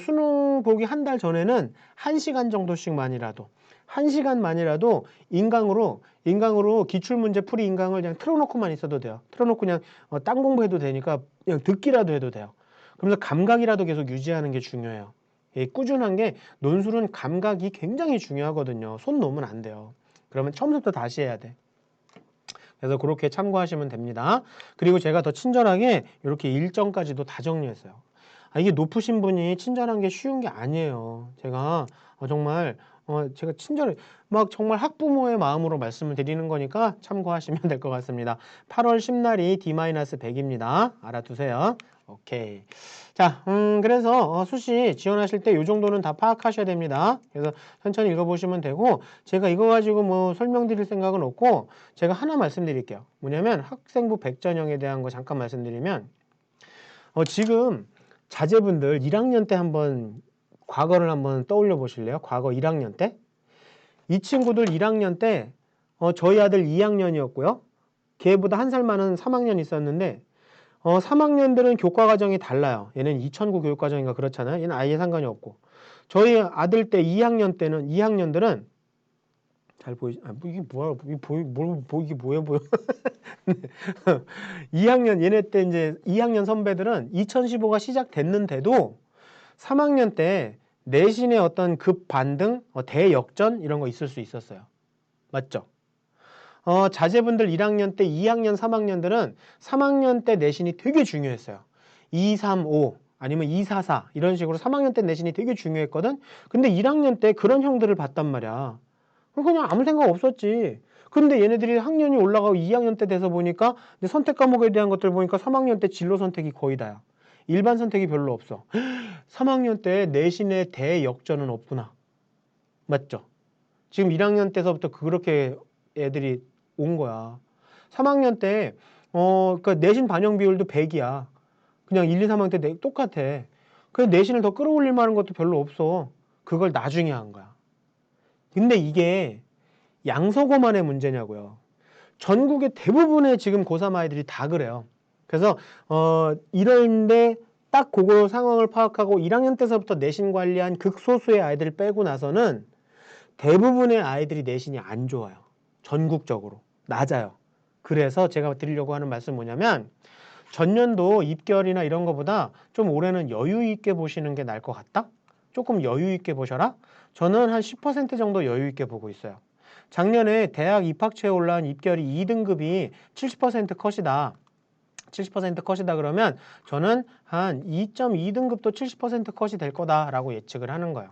수능 보기 한 달 전에는 1시간 정도씩만이라도 1시간만이라도 인강으로 기출문제 풀이 인강을 그냥 틀어놓고만 있어도 돼요. 틀어놓고 그냥 딴 공부해도 되니까 그냥 듣기라도 해도 돼요. 그러면서 감각이라도 계속 유지하는 게 중요해요. 꾸준한 게 논술은 감각이 굉장히 중요하거든요. 손 놓으면 안 돼요. 그러면 처음부터 다시 해야 돼. 그래서 그렇게 참고하시면 됩니다. 그리고 제가 더 친절하게 이렇게 일정까지도 다 정리했어요. 이게 높으신 분이 친절한 게 쉬운 게 아니에요. 제가 정말 제가 친절해 막 정말 학부모의 마음으로 말씀을 드리는 거니까 참고하시면 될 것 같습니다. 8월 10날이 D-100입니다. 알아두세요. 오케이. 자, 그래서 수시 지원하실 때 이 정도는 다 파악하셔야 됩니다. 그래서 천천히 읽어보시면 되고 제가 이거 가지고 뭐 설명드릴 생각은 없고 제가 하나 말씀드릴게요. 뭐냐면 학생부 100전형에 대한 거 잠깐 말씀드리면 지금 자제분들 1학년 때 한번 과거를 한번 떠올려 보실래요? 과거 1학년 때? 이 친구들 1학년 때 저희 아들 2학년이었고요. 걔보다 한 살 많은 3학년 있었는데 3학년들은 교과 과정이 달라요. 얘는 2009 교육 과정인가 그렇잖아요. 얘는 아예 상관이 없고. 저희 아들 때 2학년들은 잘 보이지? 아, 뭐 이게 뭐야? 이게 이게 뭐야 보여? 2학년 얘네 때 이제 2학년 선배들은 2015가 시작됐는데도 3학년 때 내신의 어떤 급 반등, 대역전 이런 거 있을 수 있었어요. 맞죠? 자제분들 1학년 때 2학년, 3학년들은 3학년 때 내신이 되게 중요했어요. 2, 3, 5 아니면 2, 4, 4 이런 식으로 3학년 때 내신이 되게 중요했거든. 근데 1학년 때 그런 형들을 봤단 말이야. 그냥 아무 생각 없었지. 근데 얘네들이 학년이 올라가고 2학년 때 돼서 보니까 선택 과목에 대한 것들 보니까 3학년 때 진로 선택이 거의 다야. 일반 선택이 별로 없어. 3학년 때 내신의 대역전은 없구나. 맞죠? 지금 1학년 때서부터 그렇게 애들이 온 거야. 3학년 때, 그러니까 내신 반영 비율도 100이야. 그냥 1, 2, 3학년 때 똑같아. 그래서 내신을 더 끌어올릴 만한 것도 별로 없어. 그걸 나중에 한 거야. 근데 이게 양서고만의 문제냐고요. 전국의 대부분의 지금 고3 아이들이 다 그래요. 그래서 이런데 딱 그거 상황을 파악하고 1학년 때서부터 내신 관리한 극소수의 아이들을 빼고 나서는 대부분의 아이들이 내신이 안 좋아요. 전국적으로. 낮아요. 그래서 제가 드리려고 하는 말씀은 뭐냐면 전년도 입결이나 이런 거보다 좀 올해는 여유 있게 보시는 게 나을 것 같다? 조금 여유 있게 보셔라? 저는 한 10% 정도 여유 있게 보고 있어요. 작년에 대학 입학처에 올라온 입결이 2등급이 70% 컷이다. 70% 컷이다 그러면 저는 한 2.2등급도 70% 컷이 될 거다라고 예측을 하는 거예요.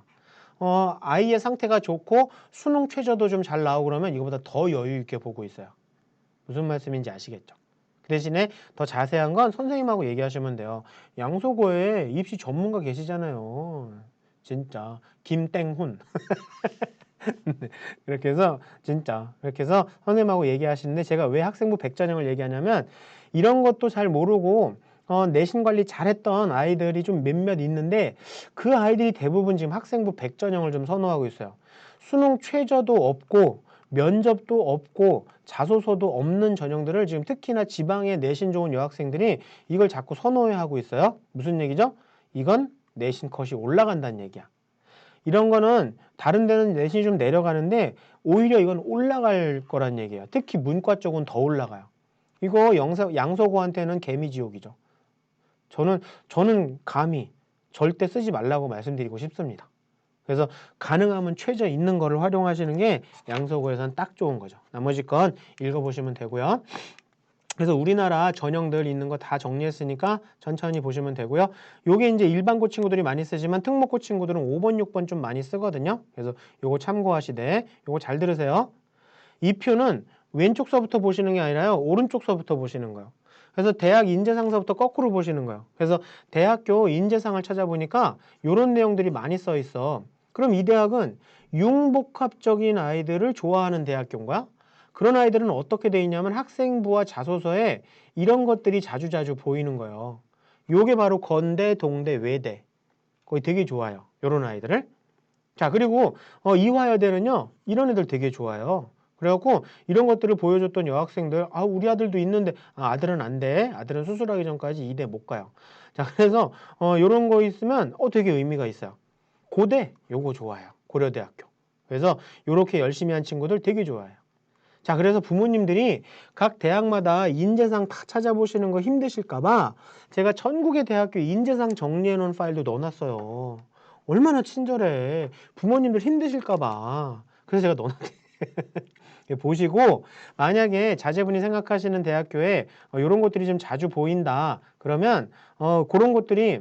아이의 상태가 좋고 수능 최저도 좀 잘 나오고 그러면 이거보다 더 여유 있게 보고 있어요. 무슨 말씀인지 아시겠죠? 그 대신에 더 자세한 건 선생님하고 얘기하시면 돼요. 양소고에 입시 전문가 계시잖아요. 진짜 김땡훈. 이렇게 해서 진짜 이렇게 해서 선생님하고 얘기하시는데 제가 왜 학생부 100전형을 얘기하냐면 이런 것도 잘 모르고 내신 관리 잘했던 아이들이 좀 몇몇 있는데 그 아이들이 대부분 지금 학생부 100전형을 좀 선호하고 있어요. 수능 최저도 없고 면접도 없고 자소서도 없는 전형들을 지금 특히나 지방의 내신 좋은 여학생들이 이걸 자꾸 선호해하고 있어요. 무슨 얘기죠? 이건 내신 컷이 올라간다는 얘기야. 이런 거는 다른 데는 내신이 좀 내려가는데 오히려 이건 올라갈 거란 얘기예요. 특히 문과 쪽은 더 올라가요. 이거 양서고한테는 개미지옥이죠. 저는 감히 절대 쓰지 말라고 말씀드리고 싶습니다. 그래서 가능하면 최저 있는 거를 활용하시는 게 양서고에서는 딱 좋은 거죠. 나머지 건 읽어보시면 되고요. 그래서 우리나라 전형들 있는 거 다 정리했으니까 천천히 보시면 되고요. 요게 이제 일반고 친구들이 많이 쓰지만 특목고 친구들은 5번, 6번 좀 많이 쓰거든요. 그래서 요거 참고하시되 요거 잘 들으세요. 이 표는 왼쪽 서부터 보시는 게 아니라요. 오른쪽 서부터 보시는 거예요. 그래서 대학 인재상서부터 거꾸로 보시는 거예요. 그래서 대학교 인재상을 찾아보니까 요런 내용들이 많이 써 있어. 그럼 이 대학은 융복합적인 아이들을 좋아하는 대학교인 거야? 그런 아이들은 어떻게 돼 있냐면 학생부와 자소서에 이런 것들이 자주자주 보이는 거예요. 요게 바로 건대, 동대, 외대. 거기 되게 좋아요. 요런 아이들을. 자, 그리고 이화여대는요. 이런 애들 되게 좋아요. 그래갖고 이런 것들을 보여줬던 여학생들, 우리 아들도 있는데, 아들은 안 돼. 아들은 수술하기 전까지 이대 못 가요. 자, 그래서 요런 거 있으면 되게 의미가 있어요. 고대 요거 좋아요. 고려대학교. 그래서 요렇게 열심히 한 친구들 되게 좋아요. 자, 그래서 부모님들이 각 대학마다 인재상 다 찾아보시는 거 힘드실까봐 제가 전국의 대학교 인재상 정리해 놓은 파일도 넣어놨어요. 얼마나 친절해. 부모님들 힘드실까봐. 그래서 제가 넣어놨대. 보시고 만약에 자제분이 생각하시는 대학교에 이런 것들이 좀 자주 보인다. 그러면 그런 것들이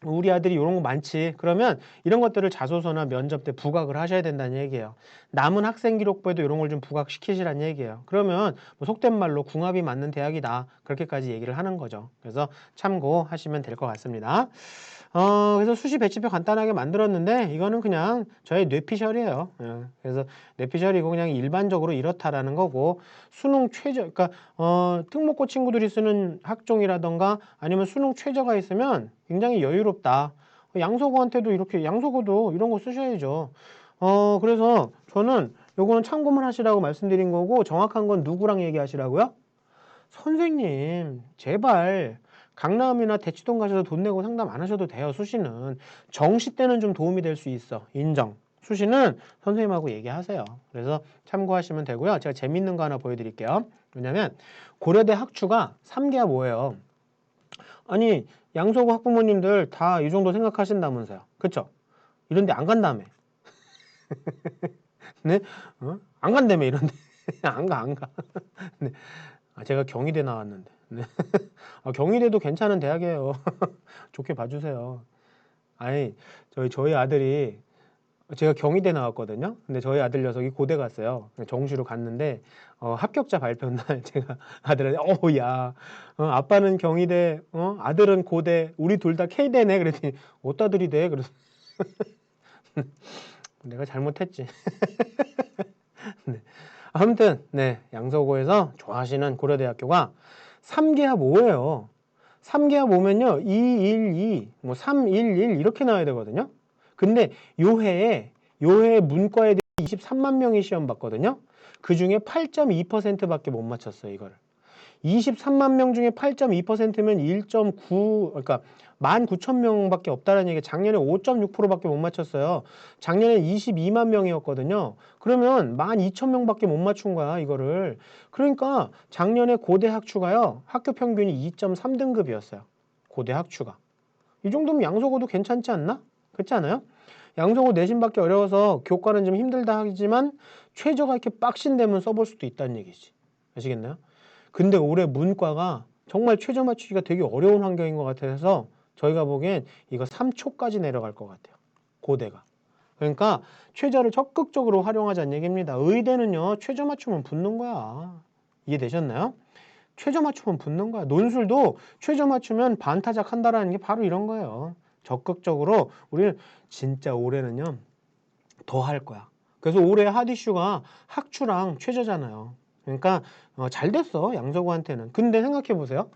우리 아들이 이런 거 많지. 그러면 이런 것들을 자소서나 면접 때 부각을 하셔야 된다는 얘기예요. 남은 학생 기록부에도 이런 걸 좀 부각시키시라는 얘기예요. 그러면 뭐 속된 말로 궁합이 맞는 대학이다. 그렇게까지 얘기를 하는 거죠. 그래서 참고하시면 될 것 같습니다. 그래서 수시 배치표 간단하게 만들었는데 이거는 그냥 저의 뇌피셜이에요. 그래서 뇌피셜이고 그냥 일반적으로 이렇다라는 거고 수능 최저, 그러니까 특목고 친구들이 쓰는 학종이라던가 아니면 수능 최저가 있으면 굉장히 여유롭다. 양서고한테도 이렇게 양서고도 이런 거 쓰셔야죠. 그래서 저는 요거는 참고만 하시라고 말씀드린 거고 정확한 건 누구랑 얘기하시라고요? 선생님, 제발 강남이나 대치동 가셔서 돈 내고 상담 안 하셔도 돼요. 수시는 정시 때는 좀 도움이 될 수 있어. 인정. 수시는 선생님하고 얘기하세요. 그래서 참고하시면 되고요. 제가 재밌는 거 하나 보여드릴게요. 왜냐면 고려대 학추가 3개합 5예요. 아니 양서구 학부모님들 다 이 정도 생각하신다면서요. 그쵸? 이런데 안 간다며. 네? 안 간다며 이런데. 안 가, 안 가. 네. 제가 경희대 나왔는데. 네. 경희대도 괜찮은 대학이에요. 좋게 봐주세요. 아니, 저희 아들이, 제가 경희대 나왔거든요. 근데 저희 아들 녀석이 고대 갔어요. 정시로 갔는데, 합격자 발표 날 제가 아들한테, 야, 아빠는 경희대, 아들은 고대, 우리 둘 다 K대네. 그랬더니, 어디다 들이대? 그래서, 내가 잘못했지. 네. 아무튼 네, 양서구에서 좋아하시는 고려대학교가 3개합 5예요. 3개합 5면요 2, 1, 2, 뭐 3, 1, 1 이렇게 나와야 되거든요. 근데 요 해에 문과 애들이 23만 명이 시험 봤거든요. 그 중에 8.2%밖에 못 맞췄어요, 이거를. 23만 명 중에 8.2%면 1.9, 그러니까 19,000명밖에 없다는 얘기. 작년에 5.6%밖에 못 맞췄어요. 작년에 22만 명이었거든요. 그러면 12,000명밖에 못 맞춘 거야, 이거를. 그러니까 작년에 고대 학추가요. 학교 평균이 2.3등급이었어요. 고대 학추가. 이 정도면 양서구도 괜찮지 않나? 그렇지 않아요? 양서구 내신 받기 어려워서 교과는 좀 힘들다 하지만 최저가 이렇게 빡신되면 써볼 수도 있다는 얘기지. 아시겠나요? 근데 올해 문과가 정말 최저 맞추기가 되게 어려운 환경인 것 같아서 저희가 보기엔 이거 3초까지 내려갈 것 같아요. 고대가. 그러니까 최저를 적극적으로 활용하자는 얘기입니다. 의대는요, 최저 맞추면 붙는 거야. 이해되셨나요? 최저 맞추면 붙는 거야. 논술도 최저 맞추면 반타작 한다라는 게 바로 이런 거예요. 적극적으로 우리는 진짜 올해는요, 더 할 거야. 그래서 올해 핫 이슈가 학추랑 최저잖아요. 그러니까 잘 됐어, 양서구한테는. 근데 생각해 보세요.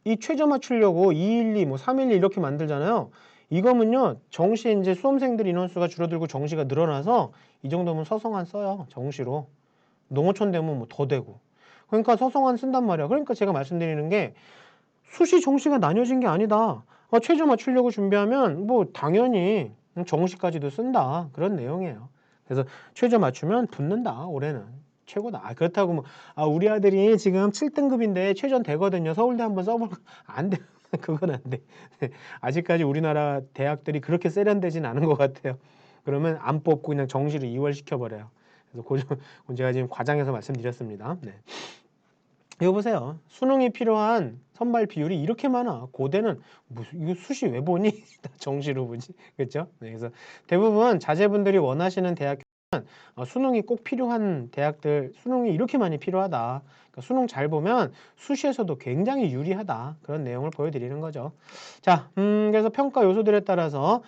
이 최저 맞추려고 212, 뭐 312 이렇게 만들잖아요. 이거면요, 정시에 이제 수험생들 인원수가 줄어들고 정시가 늘어나서 이 정도면 서성한 써요, 정시로. 농어촌 되면 뭐 더 되고. 그러니까 서성한 쓴단 말이야. 그러니까 제가 말씀드리는 게 수시 정시가 나뉘어진 게 아니다. 최저 맞추려고 준비하면 뭐 당연히 정시까지도 쓴다. 그런 내용이에요. 그래서 최저 맞추면 붙는다. 올해는. 최고다. 그렇다고 뭐 우리 아들이 지금 7등급인데 최전 되거든요. 서울대 한번 써볼까? 안 돼. 그건 안 돼. 아직까지 우리나라 대학들이 그렇게 세련되진 않은 것 같아요. 그러면 안 뽑고 그냥 정시로 이월시켜버려요. 그래서 그 제가 지금 과장해서 말씀드렸습니다. 네. 이거 보세요. 수능이 필요한 선발 비율이 이렇게 많아. 고대는 이거 수시 왜 보니? 정시로 보지. 그렇죠? 네, 그래서 대부분 자제분들이 원하시는 대학교는 수능이 꼭 필요한 대학들, 수능이 이렇게 많이 필요하다. 그러니까 수능 잘 보면 수시에서도 굉장히 유리하다. 그런 내용을 보여드리는 거죠. 자, 그래서 평가 요소들에 따라서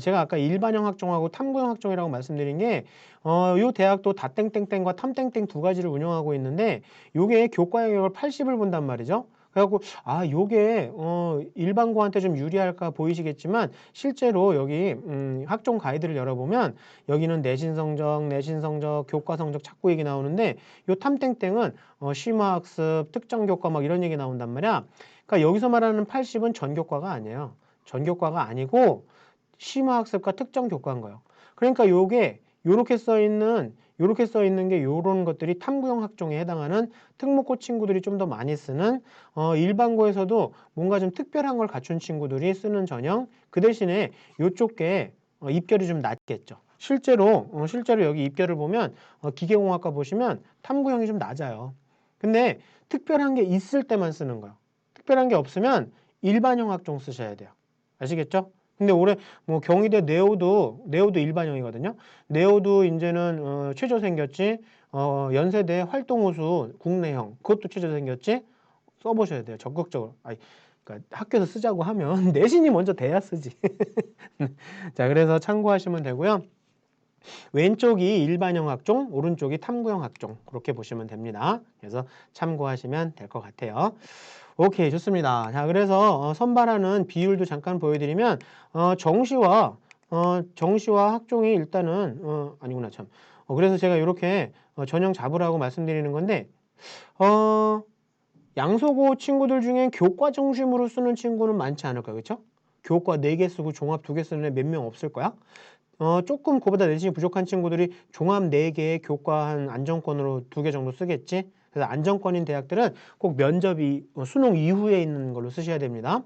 제가 아까 일반형 학종하고 탐구형 학종이라고 말씀드린 게 요 대학도 다땡땡땡과 탐땡땡 두 가지를 운영하고 있는데 요게 교과 영역을 80을 본단 말이죠. 그래갖고 요게 일반고한테 좀 유리할까 보이시겠지만 실제로 여기 학종 가이드를 열어보면 여기는 내신 성적, 교과 성적 자꾸 얘기 나오는데 요 탐땡땡은 심화학습, 특정 교과 막 이런 얘기 나온단 말이야. 그러니까 여기서 말하는 80은 전교과가 아니에요. 전교과가 아니고 심화학습과 특정 교과인 거예요. 그러니까 요게 요렇게 써 있는 게 요런 것들이 탐구형 학종에 해당하는 특목고 친구들이 좀 더 많이 쓰는 일반고에서도 뭔가 좀 특별한 걸 갖춘 친구들이 쓰는 전형. 그 대신에 요쪽에 입결이 좀 낮겠죠. 실제로 여기 입결을 보면 기계공학과 보시면 탐구형이 좀 낮아요. 근데 특별한 게 있을 때만 쓰는 거예요. 특별한 게 없으면 일반형 학종 쓰셔야 돼요. 아시겠죠? 근데 올해 뭐 경희대 네오도 일반형이거든요. 네오도 이제는 최저 생겼지. 연세대 활동호수 국내형 그것도 최저 생겼지. 써보셔야 돼요. 적극적으로. 그러니까 학교에서 쓰자고 하면 내신이 먼저 돼야 쓰지. 자, 그래서 참고하시면 되고요. 왼쪽이 일반형 학종, 오른쪽이 탐구형 학종 그렇게 보시면 됩니다. 그래서 참고하시면 될 것 같아요. 오케이, 좋습니다. 자, 그래서 선발하는 비율도 잠깐 보여드리면 정시와 학종이 일단은 아니구나 참. 그래서 제가 이렇게 전형 잡으라고 말씀드리는 건데 양서고 친구들 중에 교과 중심으로 쓰는 친구는 많지 않을까요? 그렇죠? 교과 4개 쓰고 종합 2개 쓰는 애 몇 명 없을 거야? 조금 그보다 내신이 부족한 친구들이 종합 4개에 교과한 안정권으로 2개 정도 쓰겠지. 그래서 안정권인 대학들은 꼭 면접이 수능 이후에 있는 걸로 쓰셔야 됩니다.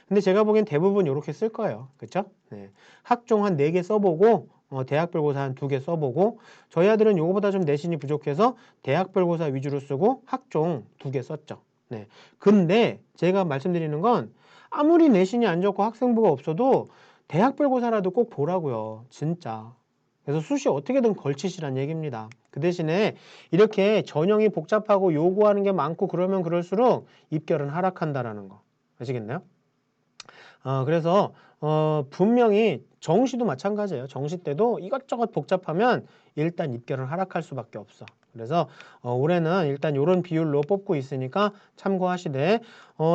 근데 제가 보기엔 대부분 이렇게 쓸 거예요. 그쵸? 네. 학종 한 4개 써보고 대학별고사 한 2개 써보고 저희 아들은 요거보다 좀 내신이 부족해서 대학별고사 위주로 쓰고 학종 2개 썼죠. 네. 근데 제가 말씀드리는 건 아무리 내신이 안 좋고 학생부가 없어도 대학별고사라도 꼭 보라고요. 진짜. 그래서 수시 어떻게든 걸치시란 얘기입니다. 그 대신에 이렇게 전형이 복잡하고 요구하는 게 많고 그러면 그럴수록 입결은 하락한다라는 거. 아시겠나요? 그래서 분명히 정시도 마찬가지예요. 정시 때도 이것저것 복잡하면 일단 입결은 하락할 수밖에 없어. 그래서 올해는 일단 이런 비율로 뽑고 있으니까 참고하시되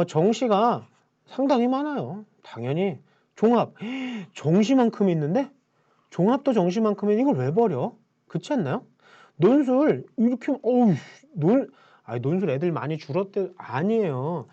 정시가 상당히 많아요. 당연히 종합 정시만큼 있는데 종합도 정시만큼은 이걸 왜 버려? 그렇지 않나요? 논술 이렇게 논술 애들 많이 줄었대 아니에요.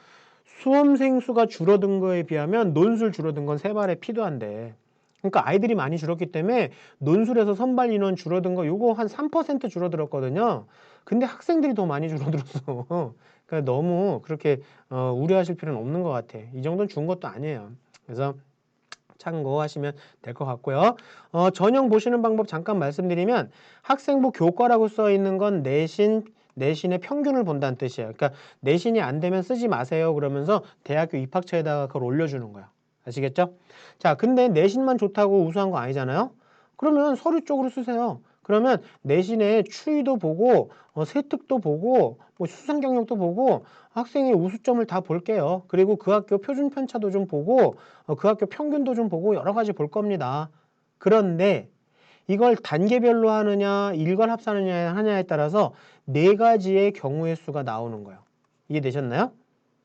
수험생 수가 줄어든 거에 비하면 논술 줄어든 건 3발의 피도 안 돼. 그러니까 아이들이 많이 줄었기 때문에 논술에서 선발 인원 줄어든 거 요거 한 3% 줄어들었거든요. 근데 학생들이 더 많이 줄어들었어. 그러니까 너무 그렇게 우려하실 필요는 없는 것 같아. 이 정도는 준 것도 아니에요. 그래서 참고하시면 될 것 같고요. 전형 보시는 방법 잠깐 말씀드리면 학생부 교과라고 써 있는 건 내신의 평균을 본다는 뜻이에요. 그러니까 내신이 안 되면 쓰지 마세요. 그러면서 대학교 입학처에다가 그걸 올려주는 거예요. 아시겠죠? 자, 근데 내신만 좋다고 우수한 거 아니잖아요? 그러면 서류 쪽으로 쓰세요. 그러면 내신의 추이도 보고 세특도 보고 뭐 수상 경력도 보고 학생의 우수점을 다 볼게요. 그리고 그 학교 표준 편차도 좀 보고 그 학교 평균도 좀 보고 여러 가지 볼 겁니다. 그런데 이걸 단계별로 하느냐 일괄 합산하느냐 하냐에 따라서 4가지의 경우의 수가 나오는 거예요. 이해되셨나요?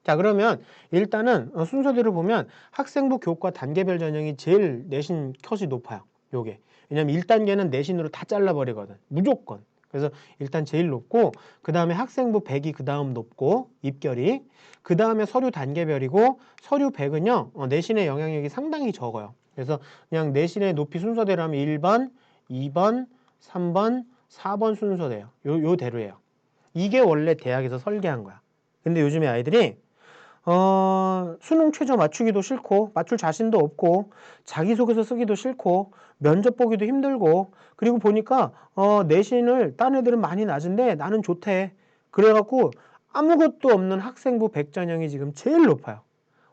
자, 그러면 일단은 순서대로 보면 학생부 교과 단계별 전형이 제일 내신 컷이 높아요. 요게. 왜냐면 1단계는 내신으로 다 잘라버리거든. 무조건. 그래서 일단 제일 높고 그 다음에 학생부 100이 그 다음 높고 입결이 그 다음에 서류 단계별이고 서류 100은요 내신의 영향력이 상당히 적어요. 그래서 그냥 내신의 높이 순서대로 하면 1번, 2번, 3번, 4번 순서대요. 요대로예요. 이게 원래 대학에서 설계한 거야. 근데 요즘에 아이들이 수능 최저 맞추기도 싫고 맞출 자신도 없고 자기소개서 쓰기도 싫고 면접 보기도 힘들고 그리고 보니까 내신을 딴 애들은 많이 낮은데 나는 좋대. 그래갖고 아무것도 없는 학생부 100 전형이 지금 제일 높아요.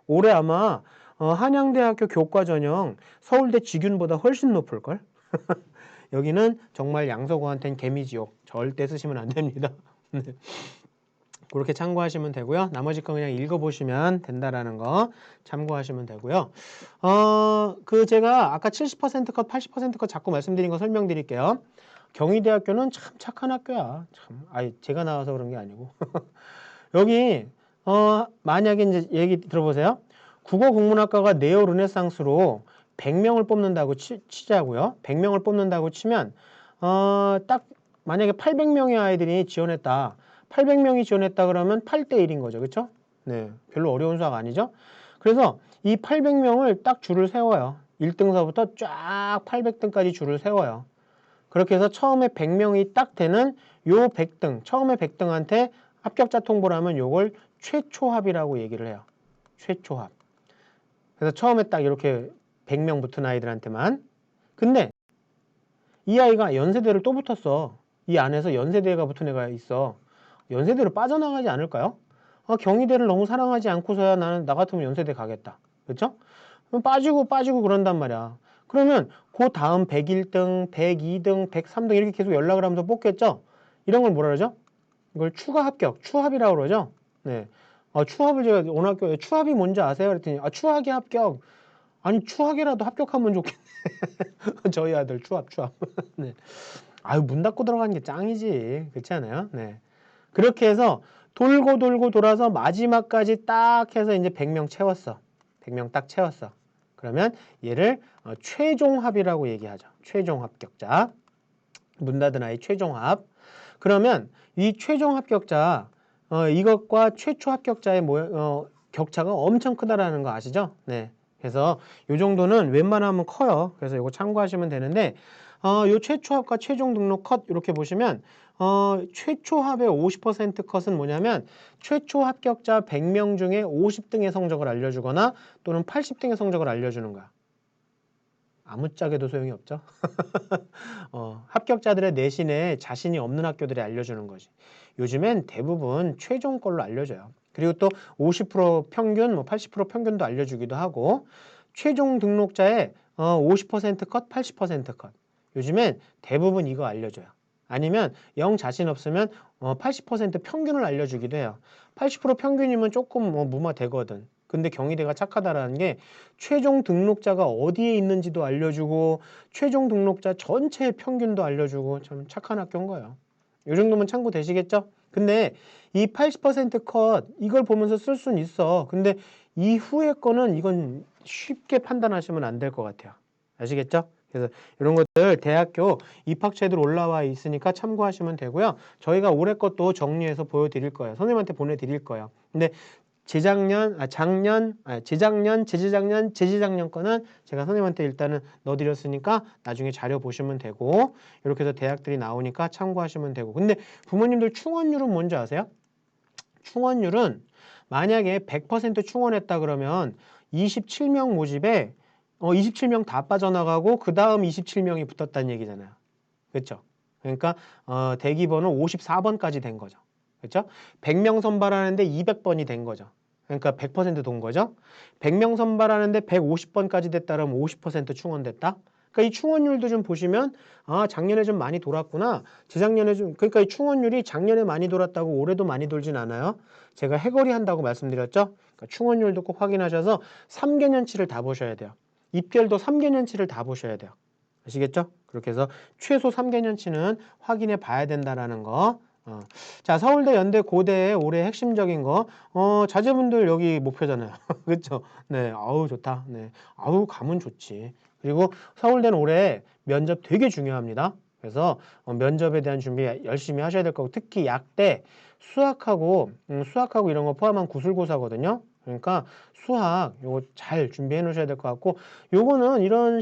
올해 아마 한양대학교 교과 전형 서울대 직윤보다 훨씬 높을걸? 여기는 정말 양서구한테는 개미지옥. 절대 쓰시면 안 됩니다. 네. 그렇게 참고하시면 되고요. 나머지 거 그냥 읽어보시면 된다라는 거 참고하시면 되고요. 제가 아까 70% 컷, 80% 컷 자꾸 말씀드린 거 설명드릴게요. 경희대학교는 참 착한 학교야. 참, 제가 나와서 그런 게 아니고. 여기, 만약에 이제 얘기 들어보세요. 국어국문학과가 네오 르네상스로 100명을 뽑는다고 치자고요. 100명을 뽑는다고 치면, 딱 만약에 800명의 아이들이 지원했다. 800명이 지원했다 그러면 8대 1인 거죠. 그렇죠? 네. 별로 어려운 수학 아니죠? 그래서 이 800명을 딱 줄을 세워요. 1등서부터 쫙 800등까지 줄을 세워요. 그렇게 해서 처음에 100명이 딱 되는 요 100등, 처음에 100등한테 합격자 통보를 하면 요걸 최초합이라고 얘기를 해요. 최초합. 그래서 처음에 딱 이렇게 100명 붙은 아이들한테만. 근데 이 아이가 연세대를 또 붙었어. 이 안에서 연세대가 붙은 애가 있어. 연세대로 빠져나가지 않을까요? 경희대를 너무 사랑하지 않고서야 나는 나 같으면 연세대 가겠다. 그렇죠? 그럼 빠지고 그런단 말이야. 그러면 그 다음 101등, 102등, 103등 이렇게 계속 연락을 하면서 뽑겠죠? 이런 걸 뭐라 그러죠? 이걸 추가 합격, 추합이라고 그러죠? 네. 추합을 제가 오늘 학교에 추합이 뭔지 아세요? 그랬더니 추하기 합격. 아니 추하기라도 합격하면 좋겠네. 저희 아들 추합. 네. 문 닫고 들어가는 게 짱이지. 그렇지 않아요? 네. 그렇게 해서 돌고 돌아서 마지막까지 딱 해서 이제 100명 채웠어. 100명 딱 채웠어. 그러면 얘를 최종합이라고 얘기하죠. 최종 합격자. 문 닫은 아이 최종합. 그러면 이 최종 합격자 이것과 최초 합격자의 격차가 엄청 크다라는 거 아시죠? 네. 그래서 요 정도는 웬만하면 커요. 그래서 이거 참고하시면 되는데 요 최초합과 최종 등록 컷 이렇게 보시면 최초합의 50% 컷은 뭐냐면 최초 합격자 100명 중에 50등의 성적을 알려주거나 또는 80등의 성적을 알려주는 거야. 아무짝에도 소용이 없죠. 합격자들의 내신에 자신이 없는 학교들이 알려주는 거지. 요즘엔 대부분 최종 걸로 알려줘요. 그리고 또 50% 평균, 뭐 80% 평균도 알려주기도 하고 최종 등록자의 50% 컷, 80% 컷. 요즘엔 대부분 이거 알려줘요. 아니면 영 자신 없으면 80% 평균을 알려주기도 해요. 80% 평균이면 조금 무마되거든. 근데 경희대가 착하다라는 게 최종 등록자가 어디에 있는지도 알려주고 최종 등록자 전체의 평균도 알려주고 참 착한 학교인 거예요. 이 정도면 참고되시겠죠? 근데 이 80%컷 이걸 보면서 쓸 수는 있어. 근데 이후의 거는 이건 쉽게 판단하시면 안 될 것 같아요. 아시겠죠? 그래서 이런 것들 대학교 입학처에도 올라와 있으니까 참고하시면 되고요. 저희가 올해 것도 정리해서 보여드릴 거예요. 선생님한테 보내드릴 거예요. 근데 재작년, 재재작년 거는 제가 선생님한테 일단은 넣어드렸으니까 나중에 자료 보시면 되고 이렇게 해서 대학들이 나오니까 참고하시면 되고 근데 부모님들 충원율은 뭔지 아세요? 충원율은 만약에 100% 충원했다 그러면 27명 모집에 27명 다 빠져나가고 그 다음 27명이 붙었다는 얘기잖아요. 그렇죠? 그러니까 대기번호 54번까지 된 거죠. 그렇죠? 100명 선발하는데 200번이 된 거죠. 그러니까 100% 돈 거죠. 100명 선발하는데 150번까지 됐다면 50% 충원됐다. 그러니까 이 충원율도 좀 보시면 작년에 좀 많이 돌았구나. 재작년에 좀 그러니까 이 충원율이 작년에 많이 돌았다고 올해도 많이 돌진 않아요. 제가 해거리 한다고 말씀드렸죠. 그러니까 충원율도 꼭 확인하셔서 3개년치를 다 보셔야 돼요. 입결도 3개년치를 다 보셔야 돼요. 아시겠죠? 그렇게 해서 최소 3개년치는 확인해 봐야 된다라는 거. 자, 서울대, 연대, 고대의 올해 핵심적인 거. 자제분들 여기 목표잖아요. 그렇죠? 네, 아우 좋다. 네, 아우 가면 좋지. 그리고 서울대는 올해 면접 되게 중요합니다. 그래서 면접에 대한 준비 열심히 하셔야 될 거고 특히 약대 수학하고 이런 거 포함한 구술고사거든요. 그러니까 수학 요거 잘 준비해 놓으셔야 될 것 같고 요거는 이런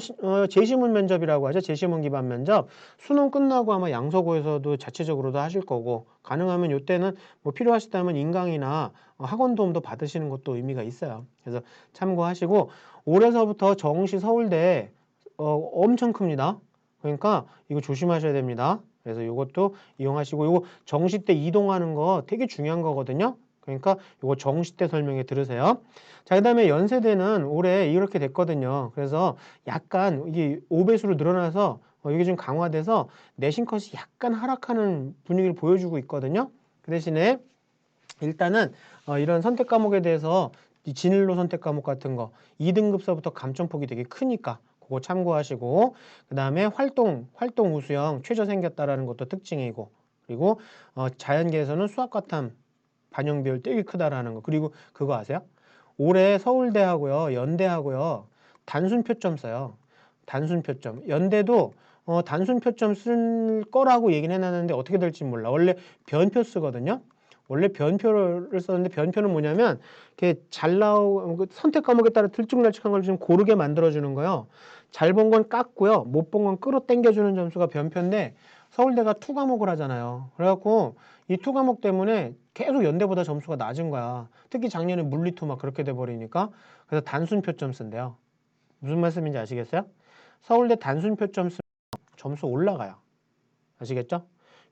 제시문 면접이라고 하죠. 제시문 기반 면접 수능 끝나고 아마 양서고에서도 자체적으로도 하실 거고 가능하면 요때는 뭐 필요하시다면 인강이나 학원 도움도 받으시는 것도 의미가 있어요. 그래서 참고하시고 올해서부터 정시 서울대 엄청 큽니다. 그러니까 이거 조심하셔야 됩니다. 그래서 이것도 이용하시고 이거 정시 때 이동하는 거 되게 중요한 거거든요. 그러니까 이거 정시 때 설명해 들으세요. 자, 그다음에 연세대는 올해 이렇게 됐거든요. 그래서 약간 이게 5배수로 늘어나서 이게 좀 강화돼서 내신 컷이 약간 하락하는 분위기를 보여주고 있거든요. 그 대신에 일단은 이런 선택 과목에 대해서 이 진일로 선택 과목 같은 거 2등급서부터 감점폭이 되게 크니까 그거 참고하시고 그 다음에 활동 우수형 최저 생겼다라는 것도 특징이고 그리고 자연계에서는 수학과탐 반영 비율 되게 크다라는 거 그리고 그거 아세요? 올해 서울대하고요 연대하고요 단순 표점 써요. 단순 표점 연대도 단순 표점 쓸 거라고 얘기는 해놨는데 어떻게 될지 몰라. 원래 변표 쓰거든요. 원래 변표를 썼는데 변표는 뭐냐면 이렇게 잘 나오고 선택 과목에 따라 들쭉날쭉한 걸 좀 고르게 만들어주는 거예요. 잘 본 건 깎고요. 못 본 건 끌어당겨주는 점수가 변표인데 서울대가 투 과목을 하잖아요. 그래갖고 이 투 과목 때문에 계속 연대보다 점수가 낮은 거야. 특히 작년에 물리투 막 그렇게 돼버리니까 그래서 단순 표점 쓴대요. 무슨 말씀인지 아시겠어요? 서울대 단순 표점 쓰면 점수 올라가요. 아시겠죠?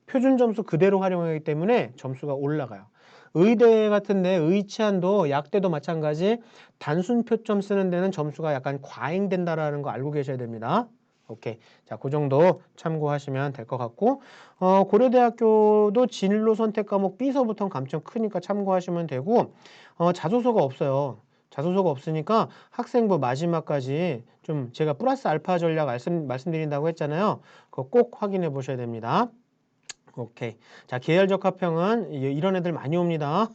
표준 점수 그대로 활용하기 때문에 점수가 올라가요. 의대 같은데 의치안도 약대도 마찬가지 단순 표점 쓰는 데는 점수가 약간 과잉된다라는 거 알고 계셔야 됩니다. 오케이. 자, 그 정도 참고하시면 될 것 같고 고려대학교도 진로 선택 과목 B서부터는 감점 크니까 참고하시면 되고 자소서가 없어요. 자소서가 없으니까 학생부 마지막까지 좀 제가 플러스 알파 전략 말씀드린다고 했잖아요. 그거 꼭 확인해 보셔야 됩니다. 오케이. 자, 계열적 합평은 이런 애들 많이 옵니다.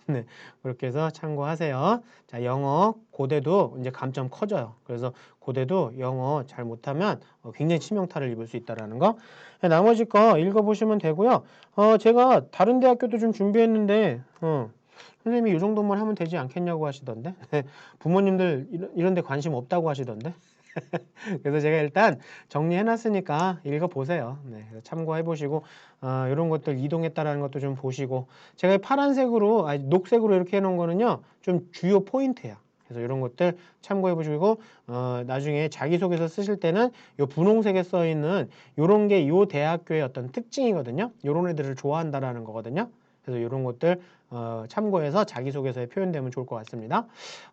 네. 그렇게 해서 참고하세요. 자, 영어, 고대도 이제 감점 커져요. 그래서 고대도 영어 잘 못하면 굉장히 치명타를 입을 수 있다는 거. 나머지 거 읽어보시면 되고요. 제가 다른 대학교도 좀 준비했는데, 선생님이 이 정도만 하면 되지 않겠냐고 하시던데 부모님들 이런 데 관심 없다고 하시던데 그래서 제가 일단 정리해놨으니까 읽어보세요. 네, 그래서 참고해보시고 이런 것들 이동했다라는 것도 좀 보시고 제가 파란색으로 녹색으로 이렇게 해놓은 거는요 좀 주요 포인트야. 그래서 이런 것들 참고해보시고 나중에 자기소개서 쓰실 때는 요 분홍색에 써있는 요런 게 요 대학교의 어떤 특징이거든요. 요런 애들을 좋아한다라는 거거든요. 그래서 이런 것들 참고해서 자기소개서에 표현되면 좋을 것 같습니다.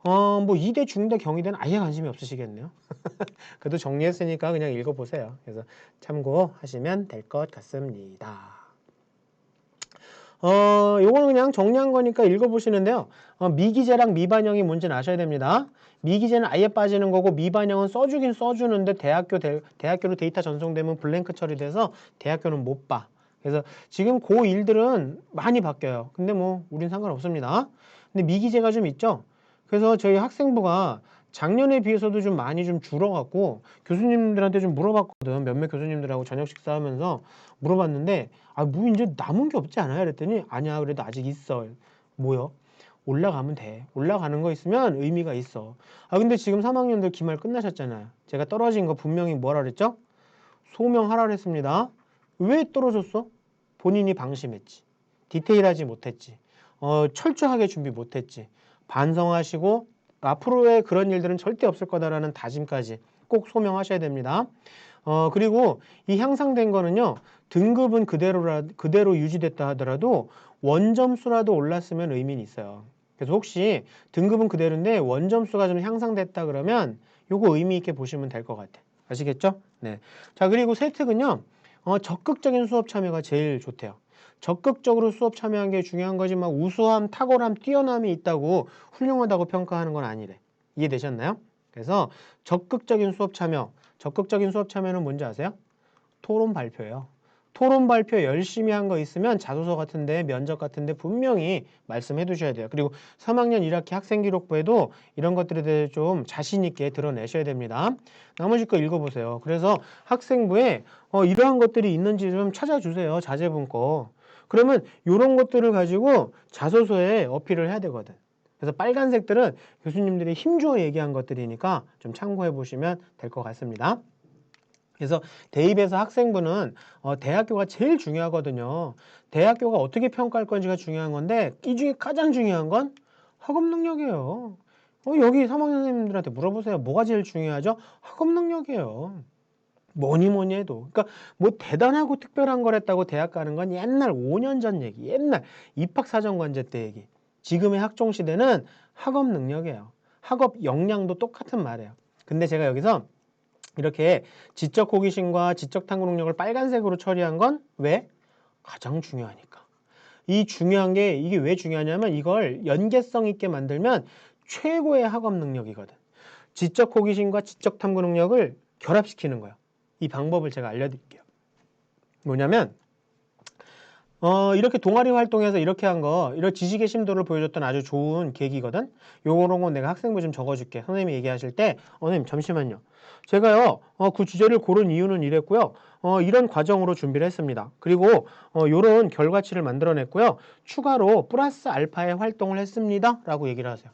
뭐 이대, 중대, 경희대는 아예 관심이 없으시겠네요. 그래도 정리했으니까 그냥 읽어보세요. 그래서 참고하시면 될 것 같습니다. 요거는 그냥 정리한 거니까 읽어보시는데요. 미기재랑 미반영이 뭔지는 아셔야 됩니다. 미기재는 아예 빠지는 거고 미반영은 써주긴 써주는데 대학교로 데이터 전송되면 블랭크 처리돼서 대학교는 못 봐. 그래서 지금 그 일들은 많이 바뀌어요. 근데 뭐 우린 상관없습니다. 근데 미기재가 좀 있죠. 그래서 저희 학생부가 작년에 비해서도 좀 많이 좀 줄어갖고 교수님들한테 좀 물어봤거든. 몇몇 교수님들하고 저녁 식사하면서 물어봤는데 뭐 이제 남은 게 없지 않아요? 그랬더니 아니야, 그래도 아직 있어. 뭐요? 올라가면 돼. 올라가는 거 있으면 의미가 있어. 근데 지금 3학년들 기말 끝나셨잖아요. 제가 떨어진 거 분명히 뭐라 그랬죠? 소명하라 그랬습니다. 왜 떨어졌어? 본인이 방심했지. 디테일하지 못했지. 철저하게 준비 못했지. 반성하시고 앞으로의 그런 일들은 절대 없을 거다라는 다짐까지 꼭 소명하셔야 됩니다. 그리고 이 향상된 거는요, 등급은 그대로 유지됐다 하더라도 원점수라도 올랐으면 의미는 있어요. 그래서 혹시 등급은 그대로인데 원점수가 좀 향상됐다 그러면 요거 의미 있게 보시면 될 것 같아요. 아시겠죠? 네. 자, 그리고 세특은요, 적극적인 수업 참여가 제일 좋대요. 적극적으로 수업 참여한 게 중요한 거지 막 우수함, 탁월함, 뛰어남이 있다고 훌륭하다고 평가하는 건 아니래. 이해되셨나요? 그래서 적극적인 수업 참여는 뭔지 아세요? 토론 발표예요. 토론 발표 열심히 한 거 있으면 자소서 같은데 면접 같은데 분명히 말씀해 두셔야 돼요. 그리고 3학년 1학기 학생기록부에도 이런 것들에 대해 좀 자신 있게 드러내셔야 됩니다. 나머지 거 읽어보세요. 그래서 학생부에 이러한 것들이 있는지 좀 찾아주세요. 자제분 거. 그러면 이런 것들을 가지고 자소서에 어필을 해야 되거든. 그래서 빨간색들은 교수님들이 힘주어 얘기한 것들이니까 좀 참고해 보시면 될 것 같습니다. 그래서 대입에서 학생부는 대학교가 제일 중요하거든요. 대학교가 어떻게 평가할 건지가 중요한 건데 이 중에 가장 중요한 건 학업 능력이에요. 여기 3학년 선생님들한테 물어보세요. 뭐가 제일 중요하죠? 학업 능력이에요. 뭐니 해도. 그러니까 뭐 대단하고 특별한 거랬다고 대학 가는 건 옛날 5년 전 얘기, 옛날 입학사정관제 때 얘기. 지금의 학종 시대는 학업 능력이에요. 학업 역량도 똑같은 말이에요. 근데 제가 여기서 이렇게 지적 호기심과 지적 탐구 능력을 빨간색으로 처리한 건 왜? 가장 중요하니까. 이 중요한 게 이게 왜 중요하냐면 이걸 연계성 있게 만들면 최고의 학업 능력이거든. 지적 호기심과 지적 탐구 능력을 결합시키는 거예요. 이 방법을 제가 알려드릴게요. 뭐냐면 이렇게 동아리 활동해서 이렇게 한 거, 이런 지식의 심도를 보여줬던 아주 좋은 계기거든? 요런 건 내가 학생부 좀 적어줄게. 선생님이 얘기하실 때, 선생님, 잠시만요. 제가요, 그 주제를 고른 이유는 이랬고요. 이런 과정으로 준비를 했습니다. 그리고, 요런 결과치를 만들어냈고요. 추가로 플러스 알파의 활동을 했습니다. 라고 얘기를 하세요.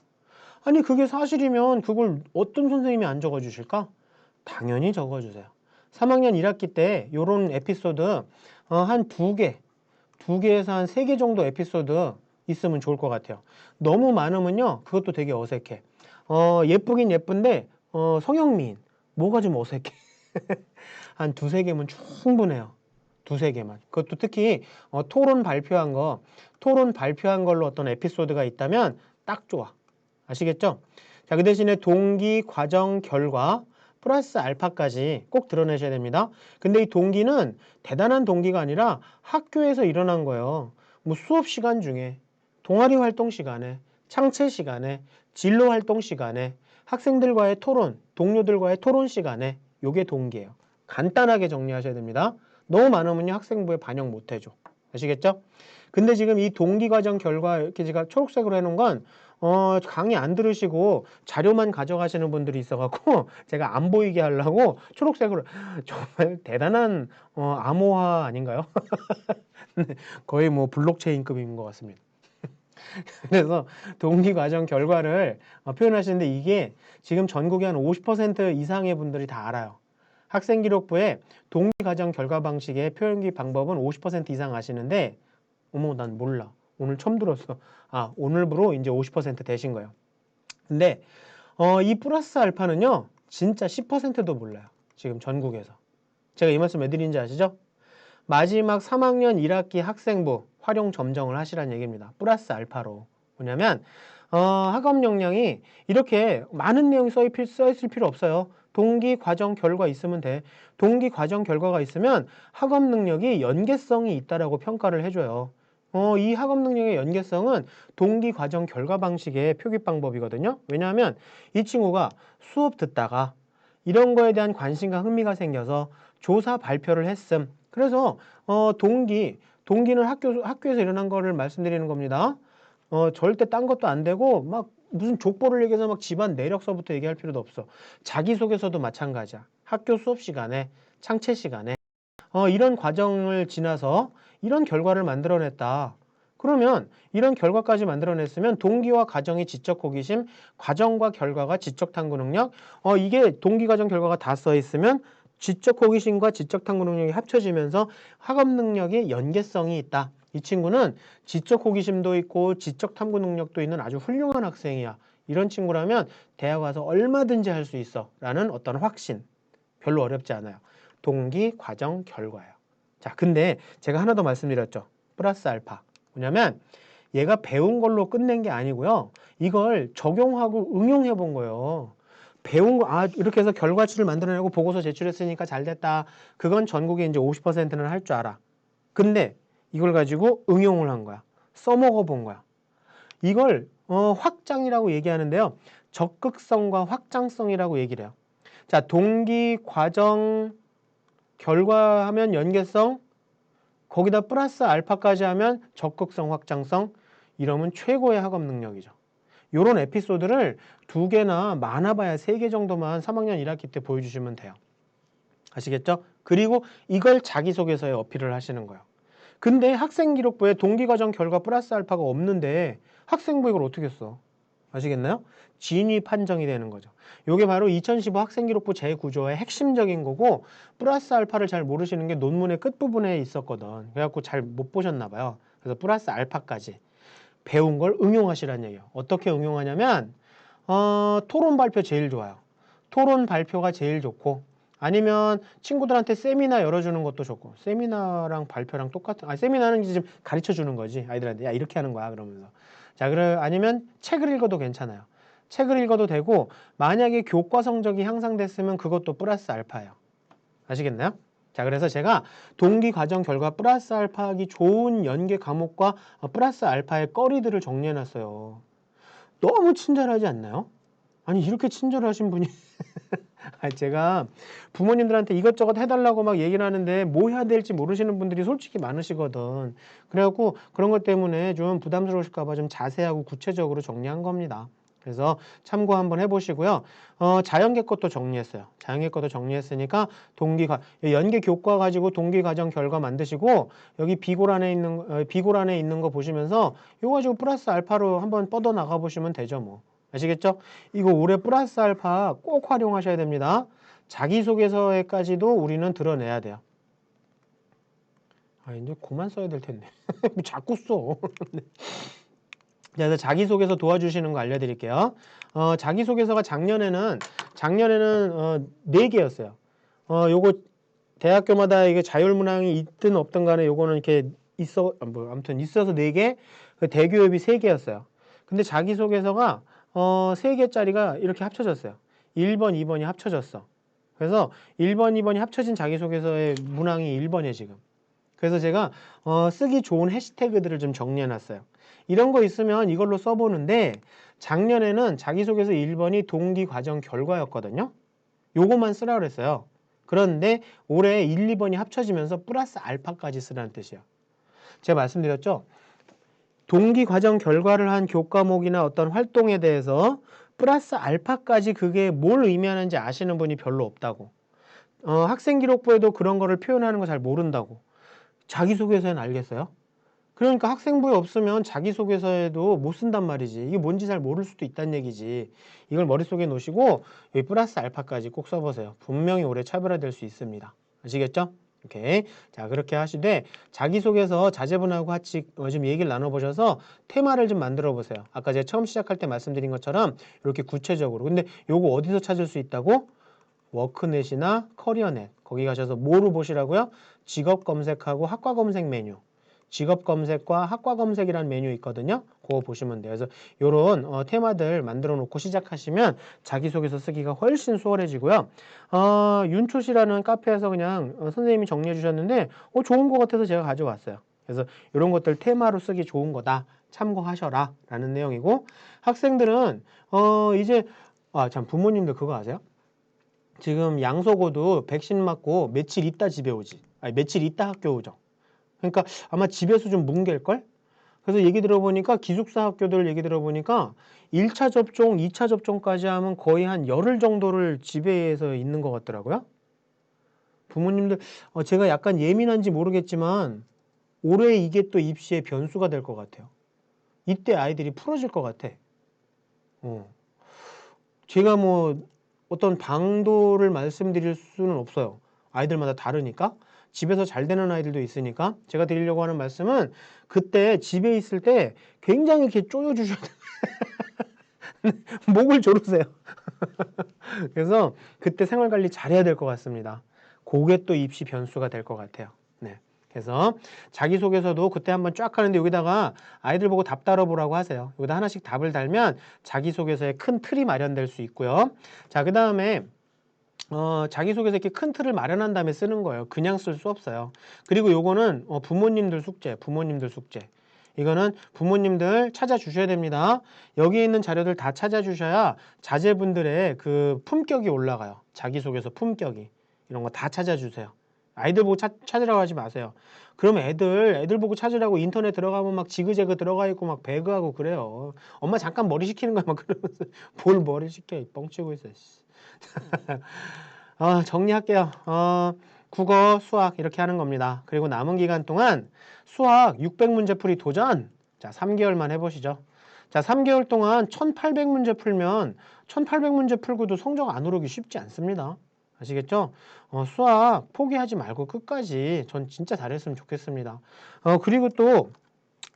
아니, 그게 사실이면 그걸 어떤 선생님이 안 적어주실까? 당연히 적어주세요. 3학년 1학기 때 요런 에피소드, 한 두 개에서 한 세 개 정도 에피소드 있으면 좋을 것 같아요. 너무 많으면요, 그것도 되게 어색해. 예쁘긴 예쁜데, 성형미인. 뭐가 좀 어색해. 한 두세 개면 충분해요. 두세 개만. 그것도 특히, 토론 발표한 걸로 어떤 에피소드가 있다면 딱 좋아. 아시겠죠? 자, 그 대신에 동기, 과정, 결과, 플러스 알파까지 꼭 드러내셔야 됩니다. 근데 이 동기는 대단한 동기가 아니라 학교에서 일어난 거예요. 뭐 수업 시간 중에, 동아리 활동 시간에, 창체 시간에, 진로 활동 시간에, 학생들과의 토론, 동료들과의 토론 시간에 요게 동기예요. 간단하게 정리하셔야 됩니다. 너무 많으면요 학생부에 반영 못 해줘. 아시겠죠? 근데 지금 이 동기 과정 결과 이렇게 제가 초록색으로 해놓은 건 강의 안 들으시고 자료만 가져가시는 분들이 있어갖고 제가 안 보이게 하려고 초록색으로 정말 대단한 암호화 아닌가요? 거의 뭐 블록체인급인 것 같습니다. 그래서 동기 과정 결과를 표현하시는데 이게 지금 전국에 한 50% 이상의 분들이 다 알아요. 학생기록부에 동기 과정 결과 방식의 표현기 방법은 50% 이상 아시는데 어머 난 몰라. 오늘 처음 들었어. 아 오늘부로 이제 50% 되신 거예요. 근데 이 플러스 알파는요 진짜 10%도 몰라요. 지금 전국에서. 제가 이 말씀 왜 드리는지 아시죠? 마지막 3학년 1학기 학생부 활용 점정을 하시라는 얘기입니다. 플러스 알파로. 뭐냐면 학업 역량이 이렇게 많은 내용이 써있을 필요 없어요. 동기 과정 결과 있으면 돼. 동기 과정 결과가 있으면 학업 능력이 연계성이 있다라고 평가를 해줘요. 이 학업 능력의 연계성은 동기 과정 결과 방식의 표기 방법이거든요. 왜냐하면 이 친구가 수업 듣다가 이런 거에 대한 관심과 흥미가 생겨서 조사 발표를 했음. 그래서 동기는 학교에서 일어난 거를 말씀드리는 겁니다. 절대 딴 것도 안 되고 막 무슨 족보를 얘기해서 막 집안 내력서부터 얘기할 필요도 없어. 자기소개서도 마찬가지야. 학교 수업 시간에, 창체 시간에 이런 과정을 지나서 이런 결과를 만들어냈다. 그러면 이런 결과까지 만들어냈으면 동기와 과정이 지적 호기심, 과정과 결과가 지적 탐구 능력, 이게 동기, 과정, 결과가 다 써 있으면 지적 호기심과 지적 탐구 능력이 합쳐지면서 학업 능력의 연계성이 있다. 이 친구는 지적 호기심도 있고 지적 탐구 능력도 있는 아주 훌륭한 학생이야. 이런 친구라면 대학 와서 얼마든지 할 수 있어. 라는 어떤 확신. 별로 어렵지 않아요. 동기, 과정, 결과예요. 자, 근데 제가 하나 더 말씀드렸죠. 플러스 알파. 뭐냐면 얘가 배운 걸로 끝낸 게 아니고요. 이걸 적용하고 응용해 본 거예요. 배운 거, 이렇게 해서 결과치를 만들어내고 보고서 제출했으니까 잘 됐다. 그건 전국에 이제 50%는 할 줄 알아. 근데 이걸 가지고 응용을 한 거야. 써먹어 본 거야. 이걸 확장이라고 얘기하는데요. 적극성과 확장성이라고 얘기를 해요. 자, 동기, 과정, 결과 하면 연계성, 거기다 플러스 알파까지 하면 적극성, 확장성, 이러면 최고의 학업 능력이죠. 요런 에피소드를 2개나 많아봐야 3개 정도만 3학년 1학기 때 보여주시면 돼요. 아시겠죠? 그리고 이걸 자기소개서에 어필을 하시는 거예요. 근데 학생기록부에 동기과정 결과 플러스 알파가 없는데 학생부 이걸 어떻게 써? 아시겠나요? 진위 판정이 되는 거죠. 이게 바로 2015 학생기록부 재구조의 핵심적인 거고 플러스 알파를 잘 모르시는 게 논문의 끝부분에 있었거든. 그래갖고 잘 못 보셨나 봐요. 그래서 플러스 알파까지 배운 걸 응용하시라는 얘기예요. 어떻게 응용하냐면 토론 발표 제일 좋아요. 토론 발표가 제일 좋고 아니면 친구들한테 세미나 열어주는 것도 좋고 세미나랑 발표랑 똑같은 세미나는 이제 좀 가르쳐 주는 거지 아이들한테 야 이렇게 하는 거야 그러면서 자 아니면 책을 읽어도 괜찮아요. 책을 읽어도 되고 만약에 교과 성적이 향상됐으면 그것도 플러스 알파예요. 아시겠나요? 자 그래서 제가 동기 과정 결과 플러스 알파하기 좋은 연계 과목과 플러스 알파의 거리들을 정리해 놨어요. 너무 친절하지 않나요? 아니 이렇게 친절하신 분이 제가 부모님들한테 이것저것 해달라고 막 얘기를 하는데 뭐 해야 될지 모르시는 분들이 솔직히 많으시거든. 그래갖고 그런 것 때문에 좀 부담스러우실까 봐 좀 자세하고 구체적으로 정리한 겁니다. 그래서 참고 한번 해보시고요. 자연계 것도 정리했어요. 자연계 것도 정리했으니까 연계 교과 가지고 동기 과정 결과 만드시고 여기 비고란에 있는 거 보시면서 이거 가지고 플러스 알파로 한번 뻗어 나가 보시면 되죠 뭐. 아시겠죠? 이거 올해 플러스 알파 꼭 활용하셔야 됩니다. 자기소개서에까지도 우리는 드러내야 돼요. 이제 그만 써야 될 텐데. 자꾸 써. 그래서 자기소개서 도와주시는 거 알려드릴게요. 자기소개서가 작년에는 4개였어요. 요거 대학교마다 이게 자율문항이 있든 없든 간에 요거는 이렇게 아무튼 있어서 4개, 그 대교협이 3개였어요. 근데 자기소개서가 3개짜리가 이렇게 합쳐졌어요. 1번, 2번이 합쳐졌어. 그래서 1번, 2번이 합쳐진 자기소개서의 문항이 1번이에요, 지금. 그래서 제가 쓰기 좋은 해시태그들을 좀 정리해놨어요. 이런 거 있으면 이걸로 써보는데 작년에는 자기소개서 1번이 동기 과정 결과였거든요. 요것만 쓰라 그랬어요. 그런데 올해 1, 2번이 합쳐지면서 플러스 알파까지 쓰라는 뜻이에요. 제가 말씀드렸죠. 동기 과정 결과를 한 교과목이나 어떤 활동에 대해서 플러스 알파까지 그게 뭘 의미하는지 아시는 분이 별로 없다고. 학생기록부에도 그런 거를 표현하는 거 잘 모른다고. 자기소개서엔 알겠어요? 그러니까 학생부에 없으면 자기소개서에도 못 쓴단 말이지. 이게 뭔지 잘 모를 수도 있다는 얘기지. 이걸 머릿속에 놓으시고 여기 플러스 알파까지 꼭 써보세요. 분명히 올해 차별화될 수 있습니다. 아시겠죠? 오케이. 자, 그렇게 하시되 자기소개서 자제분하고 같이 좀 얘기를 나눠보셔서 테마를 좀 만들어 보세요. 아까 제가 처음 시작할 때 말씀드린 것처럼 이렇게 구체적으로. 근데 요거 어디서 찾을 수 있다고? 워크넷이나 커리어넷 거기 가셔서 뭐로 보시라고요? 직업 검색하고 학과 검색 메뉴. 직업 검색과 학과 검색이라는 메뉴 있거든요. 그거 보시면 돼요. 그래서 요런 테마들 만들어 놓고 시작하시면 자기소개서 쓰기가 훨씬 수월해지고요. 윤초시라는 카페에서 그냥 선생님이 정리해 주셨는데 좋은 거 같아서 제가 가져왔어요. 그래서 이런 것들 테마로 쓰기 좋은 거다. 참고하셔라 라는 내용이고 학생들은 이제 참 부모님들 그거 아세요? 지금 양속어도 백신 맞고 며칠 있다 집에 오지. 아니 며칠 있다 학교 오죠. 그러니까 아마 집에서 좀 뭉갤걸? 그래서 얘기 들어보니까 기숙사 학교들 얘기 들어보니까 1차 접종, 2차 접종까지 하면 거의 한 열흘 정도를 집에서 있는 것 같더라고요. 부모님들 제가 약간 예민한지 모르겠지만 올해 이게 또 입시의 변수가 될 것 같아요. 이때 아이들이 풀어질 것 같아. 제가 뭐 어떤 방도를 말씀드릴 수는 없어요. 아이들마다 다르니까. 집에서 잘 되는 아이들도 있으니까 제가 드리려고 하는 말씀은 그때 집에 있을 때 굉장히 이렇게 쪼여주셔야 돼요. 목을 조르세요. 그래서 그때 생활관리 잘해야 될 것 같습니다. 그게 또 입시 변수가 될 것 같아요. 네. 그래서 자기소개서도 그때 한번 쫙 하는데 여기다가 아이들 보고 답 달아보라고 하세요. 여기다 하나씩 답을 달면 자기소개서에 큰 틀이 마련될 수 있고요. 자, 그 다음에 자기소개서 이렇게 큰 틀을 마련한 다음에 쓰는 거예요. 그냥 쓸 수 없어요. 그리고 요거는 부모님들 숙제. 이거는 부모님들 찾아주셔야 됩니다. 여기 있는 자료들 다 찾아주셔야 자제분들의 그 품격이 올라가요. 자기소개서 품격이. 이런 거 다 찾아주세요. 아이들 보고 찾으라고 하지 마세요. 그럼 애들 보고 찾으라고 인터넷 들어가면 막 지그재그 들어가 있고 막 배그하고 그래요. 엄마 잠깐 머리 식히는 거야 막 그러면서 뭘 머리 식혀 뻥치고 있어. 정리할게요. 국어, 수학 이렇게 하는 겁니다. 그리고 남은 기간 동안 수학 600문제 풀이 도전. 자, 3개월만 해보시죠. 자, 3개월 동안 1800문제 풀면 1800문제 풀고도 성적 안 오르기 쉽지 않습니다. 아시겠죠? 수학 포기하지 말고 끝까지 전 진짜 잘했으면 좋겠습니다. 그리고 또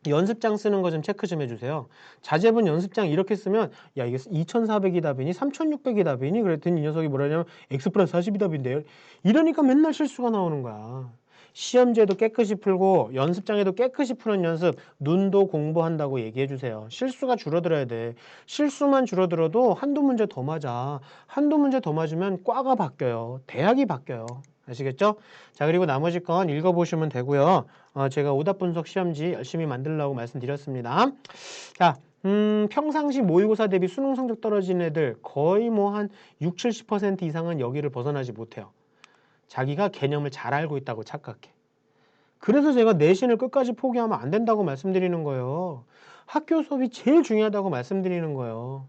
연습장 쓰는 거 좀 체크 좀 해주세요. 자제분 연습장 이렇게 쓰면 야 이게 2400이 답이니 3600이 답이니 그랬더니 이 녀석이 뭐라냐면 x 플러스 40이 답인데요. 이러니까 맨날 실수가 나오는 거야. 시험지에도 깨끗이 풀고 연습장에도 깨끗이 푸는 연습 눈도 공부한다고 얘기해 주세요. 실수가 줄어들어야 돼. 실수만 줄어들어도 한두 문제 더 맞아. 한두 문제 더 맞으면 과가 바뀌어요. 대학이 바뀌어요. 아시겠죠? 자, 그리고 나머지 건 읽어보시면 되고요. 제가 오답 분석 시험지 열심히 만들려고 말씀드렸습니다. 자, 평상시 모의고사 대비 수능 성적 떨어진 애들 거의 뭐 한 60, 70% 이상은 여기를 벗어나지 못해요. 자기가 개념을 잘 알고 있다고 착각해. 그래서 제가 내신을 끝까지 포기하면 안 된다고 말씀드리는 거예요. 학교 수업이 제일 중요하다고 말씀드리는 거예요.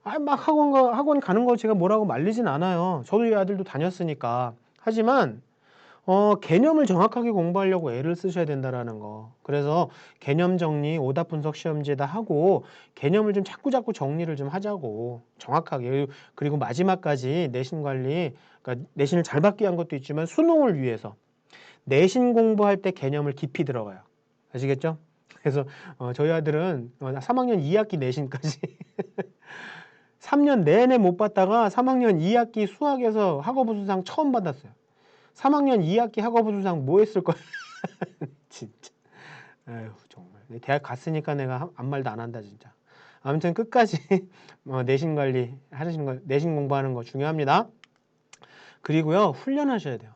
막 학원 가는 거 제가 뭐라고 말리진 않아요. 저도 이 아들도 다녔으니까. 하지만 개념을 정확하게 공부하려고 애를 쓰셔야 된다라는 거. 그래서 개념 정리, 오답 분석 시험지에다 하고 개념을 좀 자꾸 정리를 좀 하자고 정확하게. 그리고 마지막까지 내신 관리, 그러니까 내신을 잘 받기 위한 것도 있지만 수능을 위해서 내신 공부할 때 개념을 깊이 들어가요. 아시겠죠? 그래서 저희 아들은 3학년 2학기 내신까지 3년 내내 못 받다가 3학년 2학기 수학에서 학업우 수상 처음 받았어요. 3학년 2학기 학업우 수상 뭐 했을 거야? 진짜. 아유, 정말. 대학 갔으니까 내가 아무 말도 안 한다, 진짜. 아무튼 끝까지 내신 관리 하시는 거, 내신 공부하는 거 중요합니다. 그리고요, 훈련하셔야 돼요.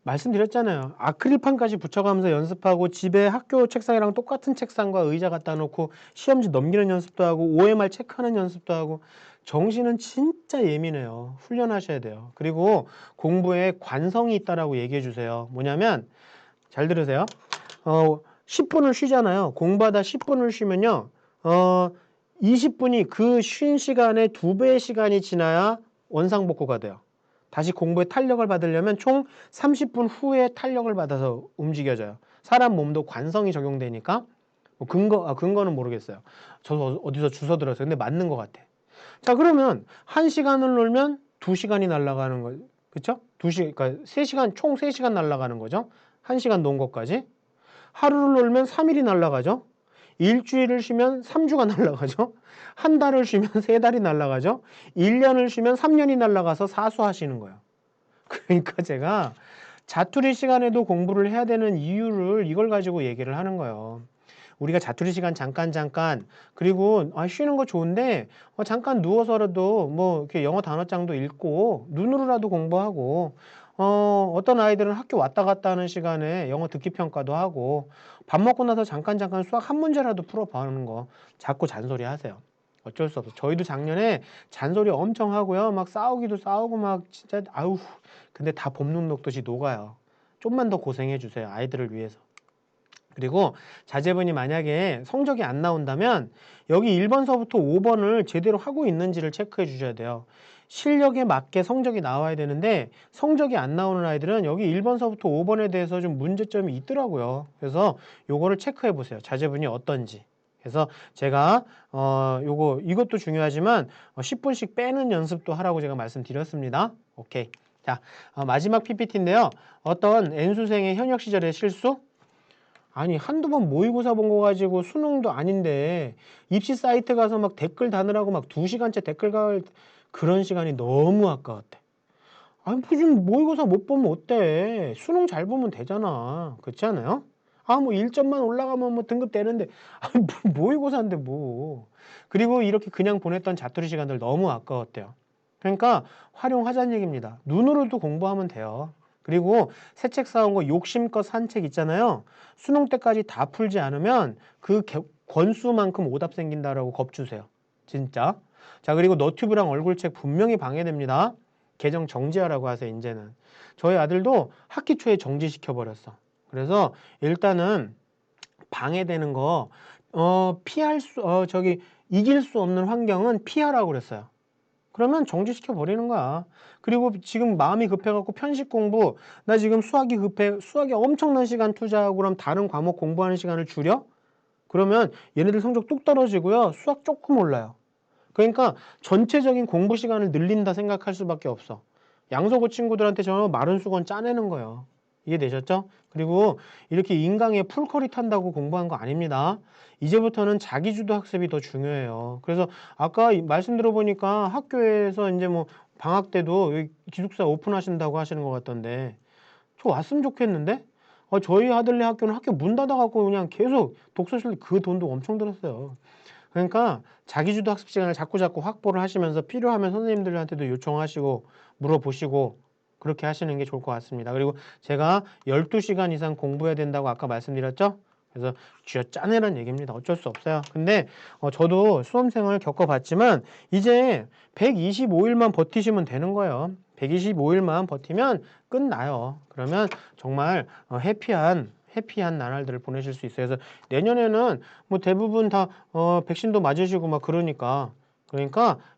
말씀드렸잖아요. 아크릴판까지 붙여가면서 연습하고 집에 학교 책상이랑 똑같은 책상과 의자 갖다 놓고 시험지 넘기는 연습도 하고 OMR 체크하는 연습도 하고 정신은 진짜 예민해요. 훈련하셔야 돼요. 그리고 공부에 관성이 있다라고 얘기해 주세요. 뭐냐면 잘 들으세요. 10분을 쉬잖아요. 공부하다 10분을 쉬면요. 20분이 그 쉰 시간의 2배의 시간이 지나야 원상복구가 돼요. 다시 공부에 탄력을 받으려면 총 30분 후에 탄력을 받아서 움직여져요. 사람 몸도 관성이 적용되니까 뭐 근거는 모르겠어요. 저도 어디서 주워 들었어요. 근데 맞는 것 같아. 자, 그러면 1시간을 놀면 2시간이 날아가는 거죠. 그쵸? 그러니까 3시간, 총 3시간 날아가는 거죠. 1시간 논 것까지. 하루를 놀면 3일이 날아가죠. 일주일을 쉬면 3주가 날아가죠. 한 달을 쉬면 3달이 날아가죠. 1년을 쉬면 3년이 날아가서 사수하시는 거예요. 그러니까 제가 자투리 시간에도 공부를 해야 되는 이유를 이걸 가지고 얘기를 하는 거예요. 우리가 자투리 시간 잠깐 그리고 쉬는 거 좋은데 잠깐 누워서라도 뭐 이렇게 영어 단어장도 읽고 눈으로라도 공부하고 어떤 아이들은 학교 왔다 갔다 하는 시간에 영어 듣기 평가도 하고 밥 먹고 나서 잠깐 수학 한 문제라도 풀어보는 거 자꾸 잔소리 하세요. 어쩔 수 없어. 저희도 작년에 잔소리 엄청 하고요. 막 싸우기도 싸우고 막 진짜 아우 근데 다 봄눈 녹듯이 녹아요. 좀만 더 고생해 주세요. 아이들을 위해서. 그리고 자제분이 만약에 성적이 안 나온다면 여기 1번서부터 5번을 제대로 하고 있는지를 체크해 주셔야 돼요. 실력에 맞게 성적이 나와야 되는데 성적이 안 나오는 아이들은 여기 1번서부터 5번에 대해서 좀 문제점이 있더라고요. 그래서 요거를 체크해 보세요. 자제분이 어떤지. 그래서 제가 이것도 중요하지만 10분씩 빼는 연습도 하라고 제가 말씀드렸습니다. 오케이. 자, 마지막 PPT인데요. 어떤 N수생의 현역 시절의 실수? 아니 한두 번 모의고사 본 거 가지고 수능도 아닌데 입시 사이트 가서 막 댓글 다느라고 막 2시간째 댓글 갈 그런 시간이 너무 아까웠대. 아니 무슨 모의고사 못 보면 어때? 수능 잘 보면 되잖아. 그렇지 않아요? 뭐 1점만 올라가면 뭐 등급 되는데 모의고사인데 뭐. 그리고 이렇게 그냥 보냈던 자투리 시간들 너무 아까웠대요. 그러니까 활용하자는 얘기입니다. 눈으로도 공부하면 돼요. 그리고 새 책 사온 거 욕심껏 산 책 있잖아요. 수능 때까지 다 풀지 않으면 그 권수만큼 오답 생긴다라고 겁주세요. 진짜. 자, 그리고 너튜브랑 얼굴책 분명히 방해됩니다. 계정 정지하라고 하세요, 이제는. 저희 아들도 학기 초에 정지시켜버렸어. 그래서 일단은 방해되는 거, 이길 수 없는 환경은 피하라고 그랬어요. 그러면 정지시켜 버리는 거야. 그리고 지금 마음이 급해갖고 편식 공부, 나 지금 수학이 급해, 수학에 엄청난 시간 투자하고 그럼 다른 과목 공부하는 시간을 줄여? 그러면 얘네들 성적 뚝 떨어지고요. 수학 조금 올라요. 그러니까 전체적인 공부 시간을 늘린다 생각할 수밖에 없어. 양서구 친구들한테 저 마른 수건 짜내는 거예요. 이해되셨죠? 그리고 이렇게 인강에 풀커리 탄다고 공부한 거 아닙니다. 이제부터는 자기주도 학습이 더 중요해요. 그래서 아까 말씀 들어보니까 학교에서 이제 뭐 방학 때도 기숙사 오픈하신다고 하시는 것 같던데 저 왔으면 좋겠는데? 저희 아들네 학교는 학교 문 닫아갖고 그냥 계속 독서실 그 돈도 엄청 들었어요. 그러니까 자기주도 학습 시간을 자꾸 확보를 하시면서 필요하면 선생님들한테도 요청하시고 물어보시고 그렇게 하시는 게 좋을 것 같습니다. 그리고 제가 12시간 이상 공부해야 된다고 아까 말씀드렸죠? 그래서 쥐어 짜내란 얘기입니다. 어쩔 수 없어요. 근데 저도 수험생을 겪어봤지만 이제 125일만 버티시면 되는 거예요. 125일만 버티면 끝나요. 그러면 정말 해피한 나날들을 보내실 수 있어요. 그래서 내년에는 뭐 대부분 다 백신도 맞으시고 막 그러니까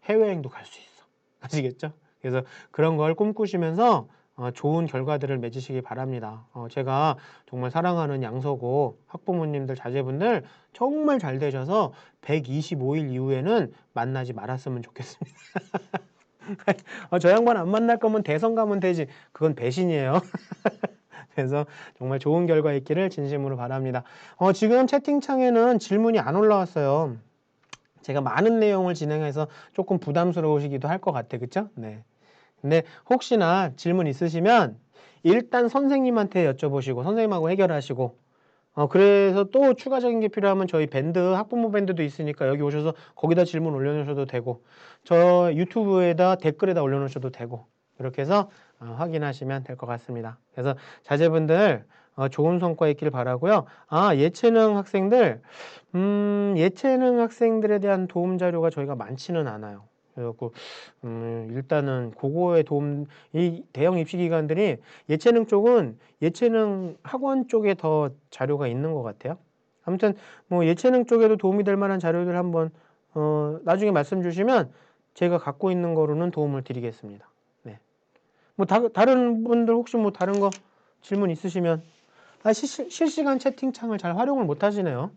해외여행도 갈 수 있어. 아시겠죠? 그래서 그런 걸 꿈꾸시면서 좋은 결과들을 맺으시기 바랍니다. 제가 정말 사랑하는 양서고 학부모님들 자제분들 정말 잘 되셔서 125일 이후에는 만나지 말았으면 좋겠습니다. 저 양반 안 만날 거면 대선 가면 되지. 그건 배신이에요. 그래서 정말 좋은 결과 있기를 진심으로 바랍니다. 지금 채팅창에는 질문이 안 올라왔어요. 제가 많은 내용을 진행해서 조금 부담스러우시기도 할 것 같아. 그쵸? 네. 근데 혹시나 질문 있으시면 일단 선생님한테 여쭤보시고 선생님하고 해결하시고 그래서 또 추가적인 게 필요하면 저희 밴드 학부모 밴드도 있으니까 여기 오셔서 거기다 질문 올려놓으셔도 되고 저 유튜브에다 댓글에다 올려놓으셔도 되고 이렇게 해서 확인하시면 될 것 같습니다. 그래서 자제분들 좋은 성과 있길 바라고요. 예체능 학생들 예체능 학생들에 대한 도움 자료가 저희가 많지는 않아요. 그래갖고 일단은 그거에 도움 이 대형 입시 기관들이 예체능 쪽은 예체능 학원 쪽에 더 자료가 있는 것 같아요. 아무튼 뭐 예체능 쪽에도 도움이 될 만한 자료들 한번 나중에 말씀 주시면 제가 갖고 있는 거로는 도움을 드리겠습니다. 네. 뭐 다른 분들 혹시 뭐 다른 거 질문 있으시면 실시간 채팅창을 잘 활용을 못 하시네요.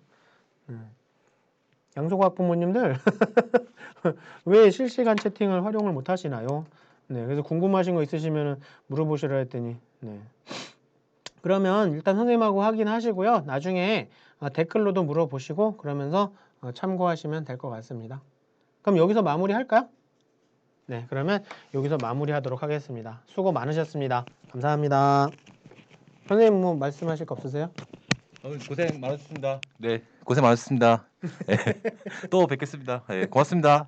양소과학 부모님들 왜 실시간 채팅을 활용을 못 하시나요? 네, 그래서 궁금하신 거 있으시면 물어보시라 했더니 네. 그러면 일단 선생님하고 확인하시고요. 나중에 댓글로도 물어보시고 그러면서 참고하시면 될 것 같습니다. 그럼 여기서 마무리할까요? 네, 그러면 여기서 마무리하도록 하겠습니다. 수고 많으셨습니다. 감사합니다. 선생님 뭐 말씀하실 거 없으세요? 고생 많으셨습니다. 네, 고생 많으셨습니다. 또 뵙겠습니다. 네, 고맙습니다.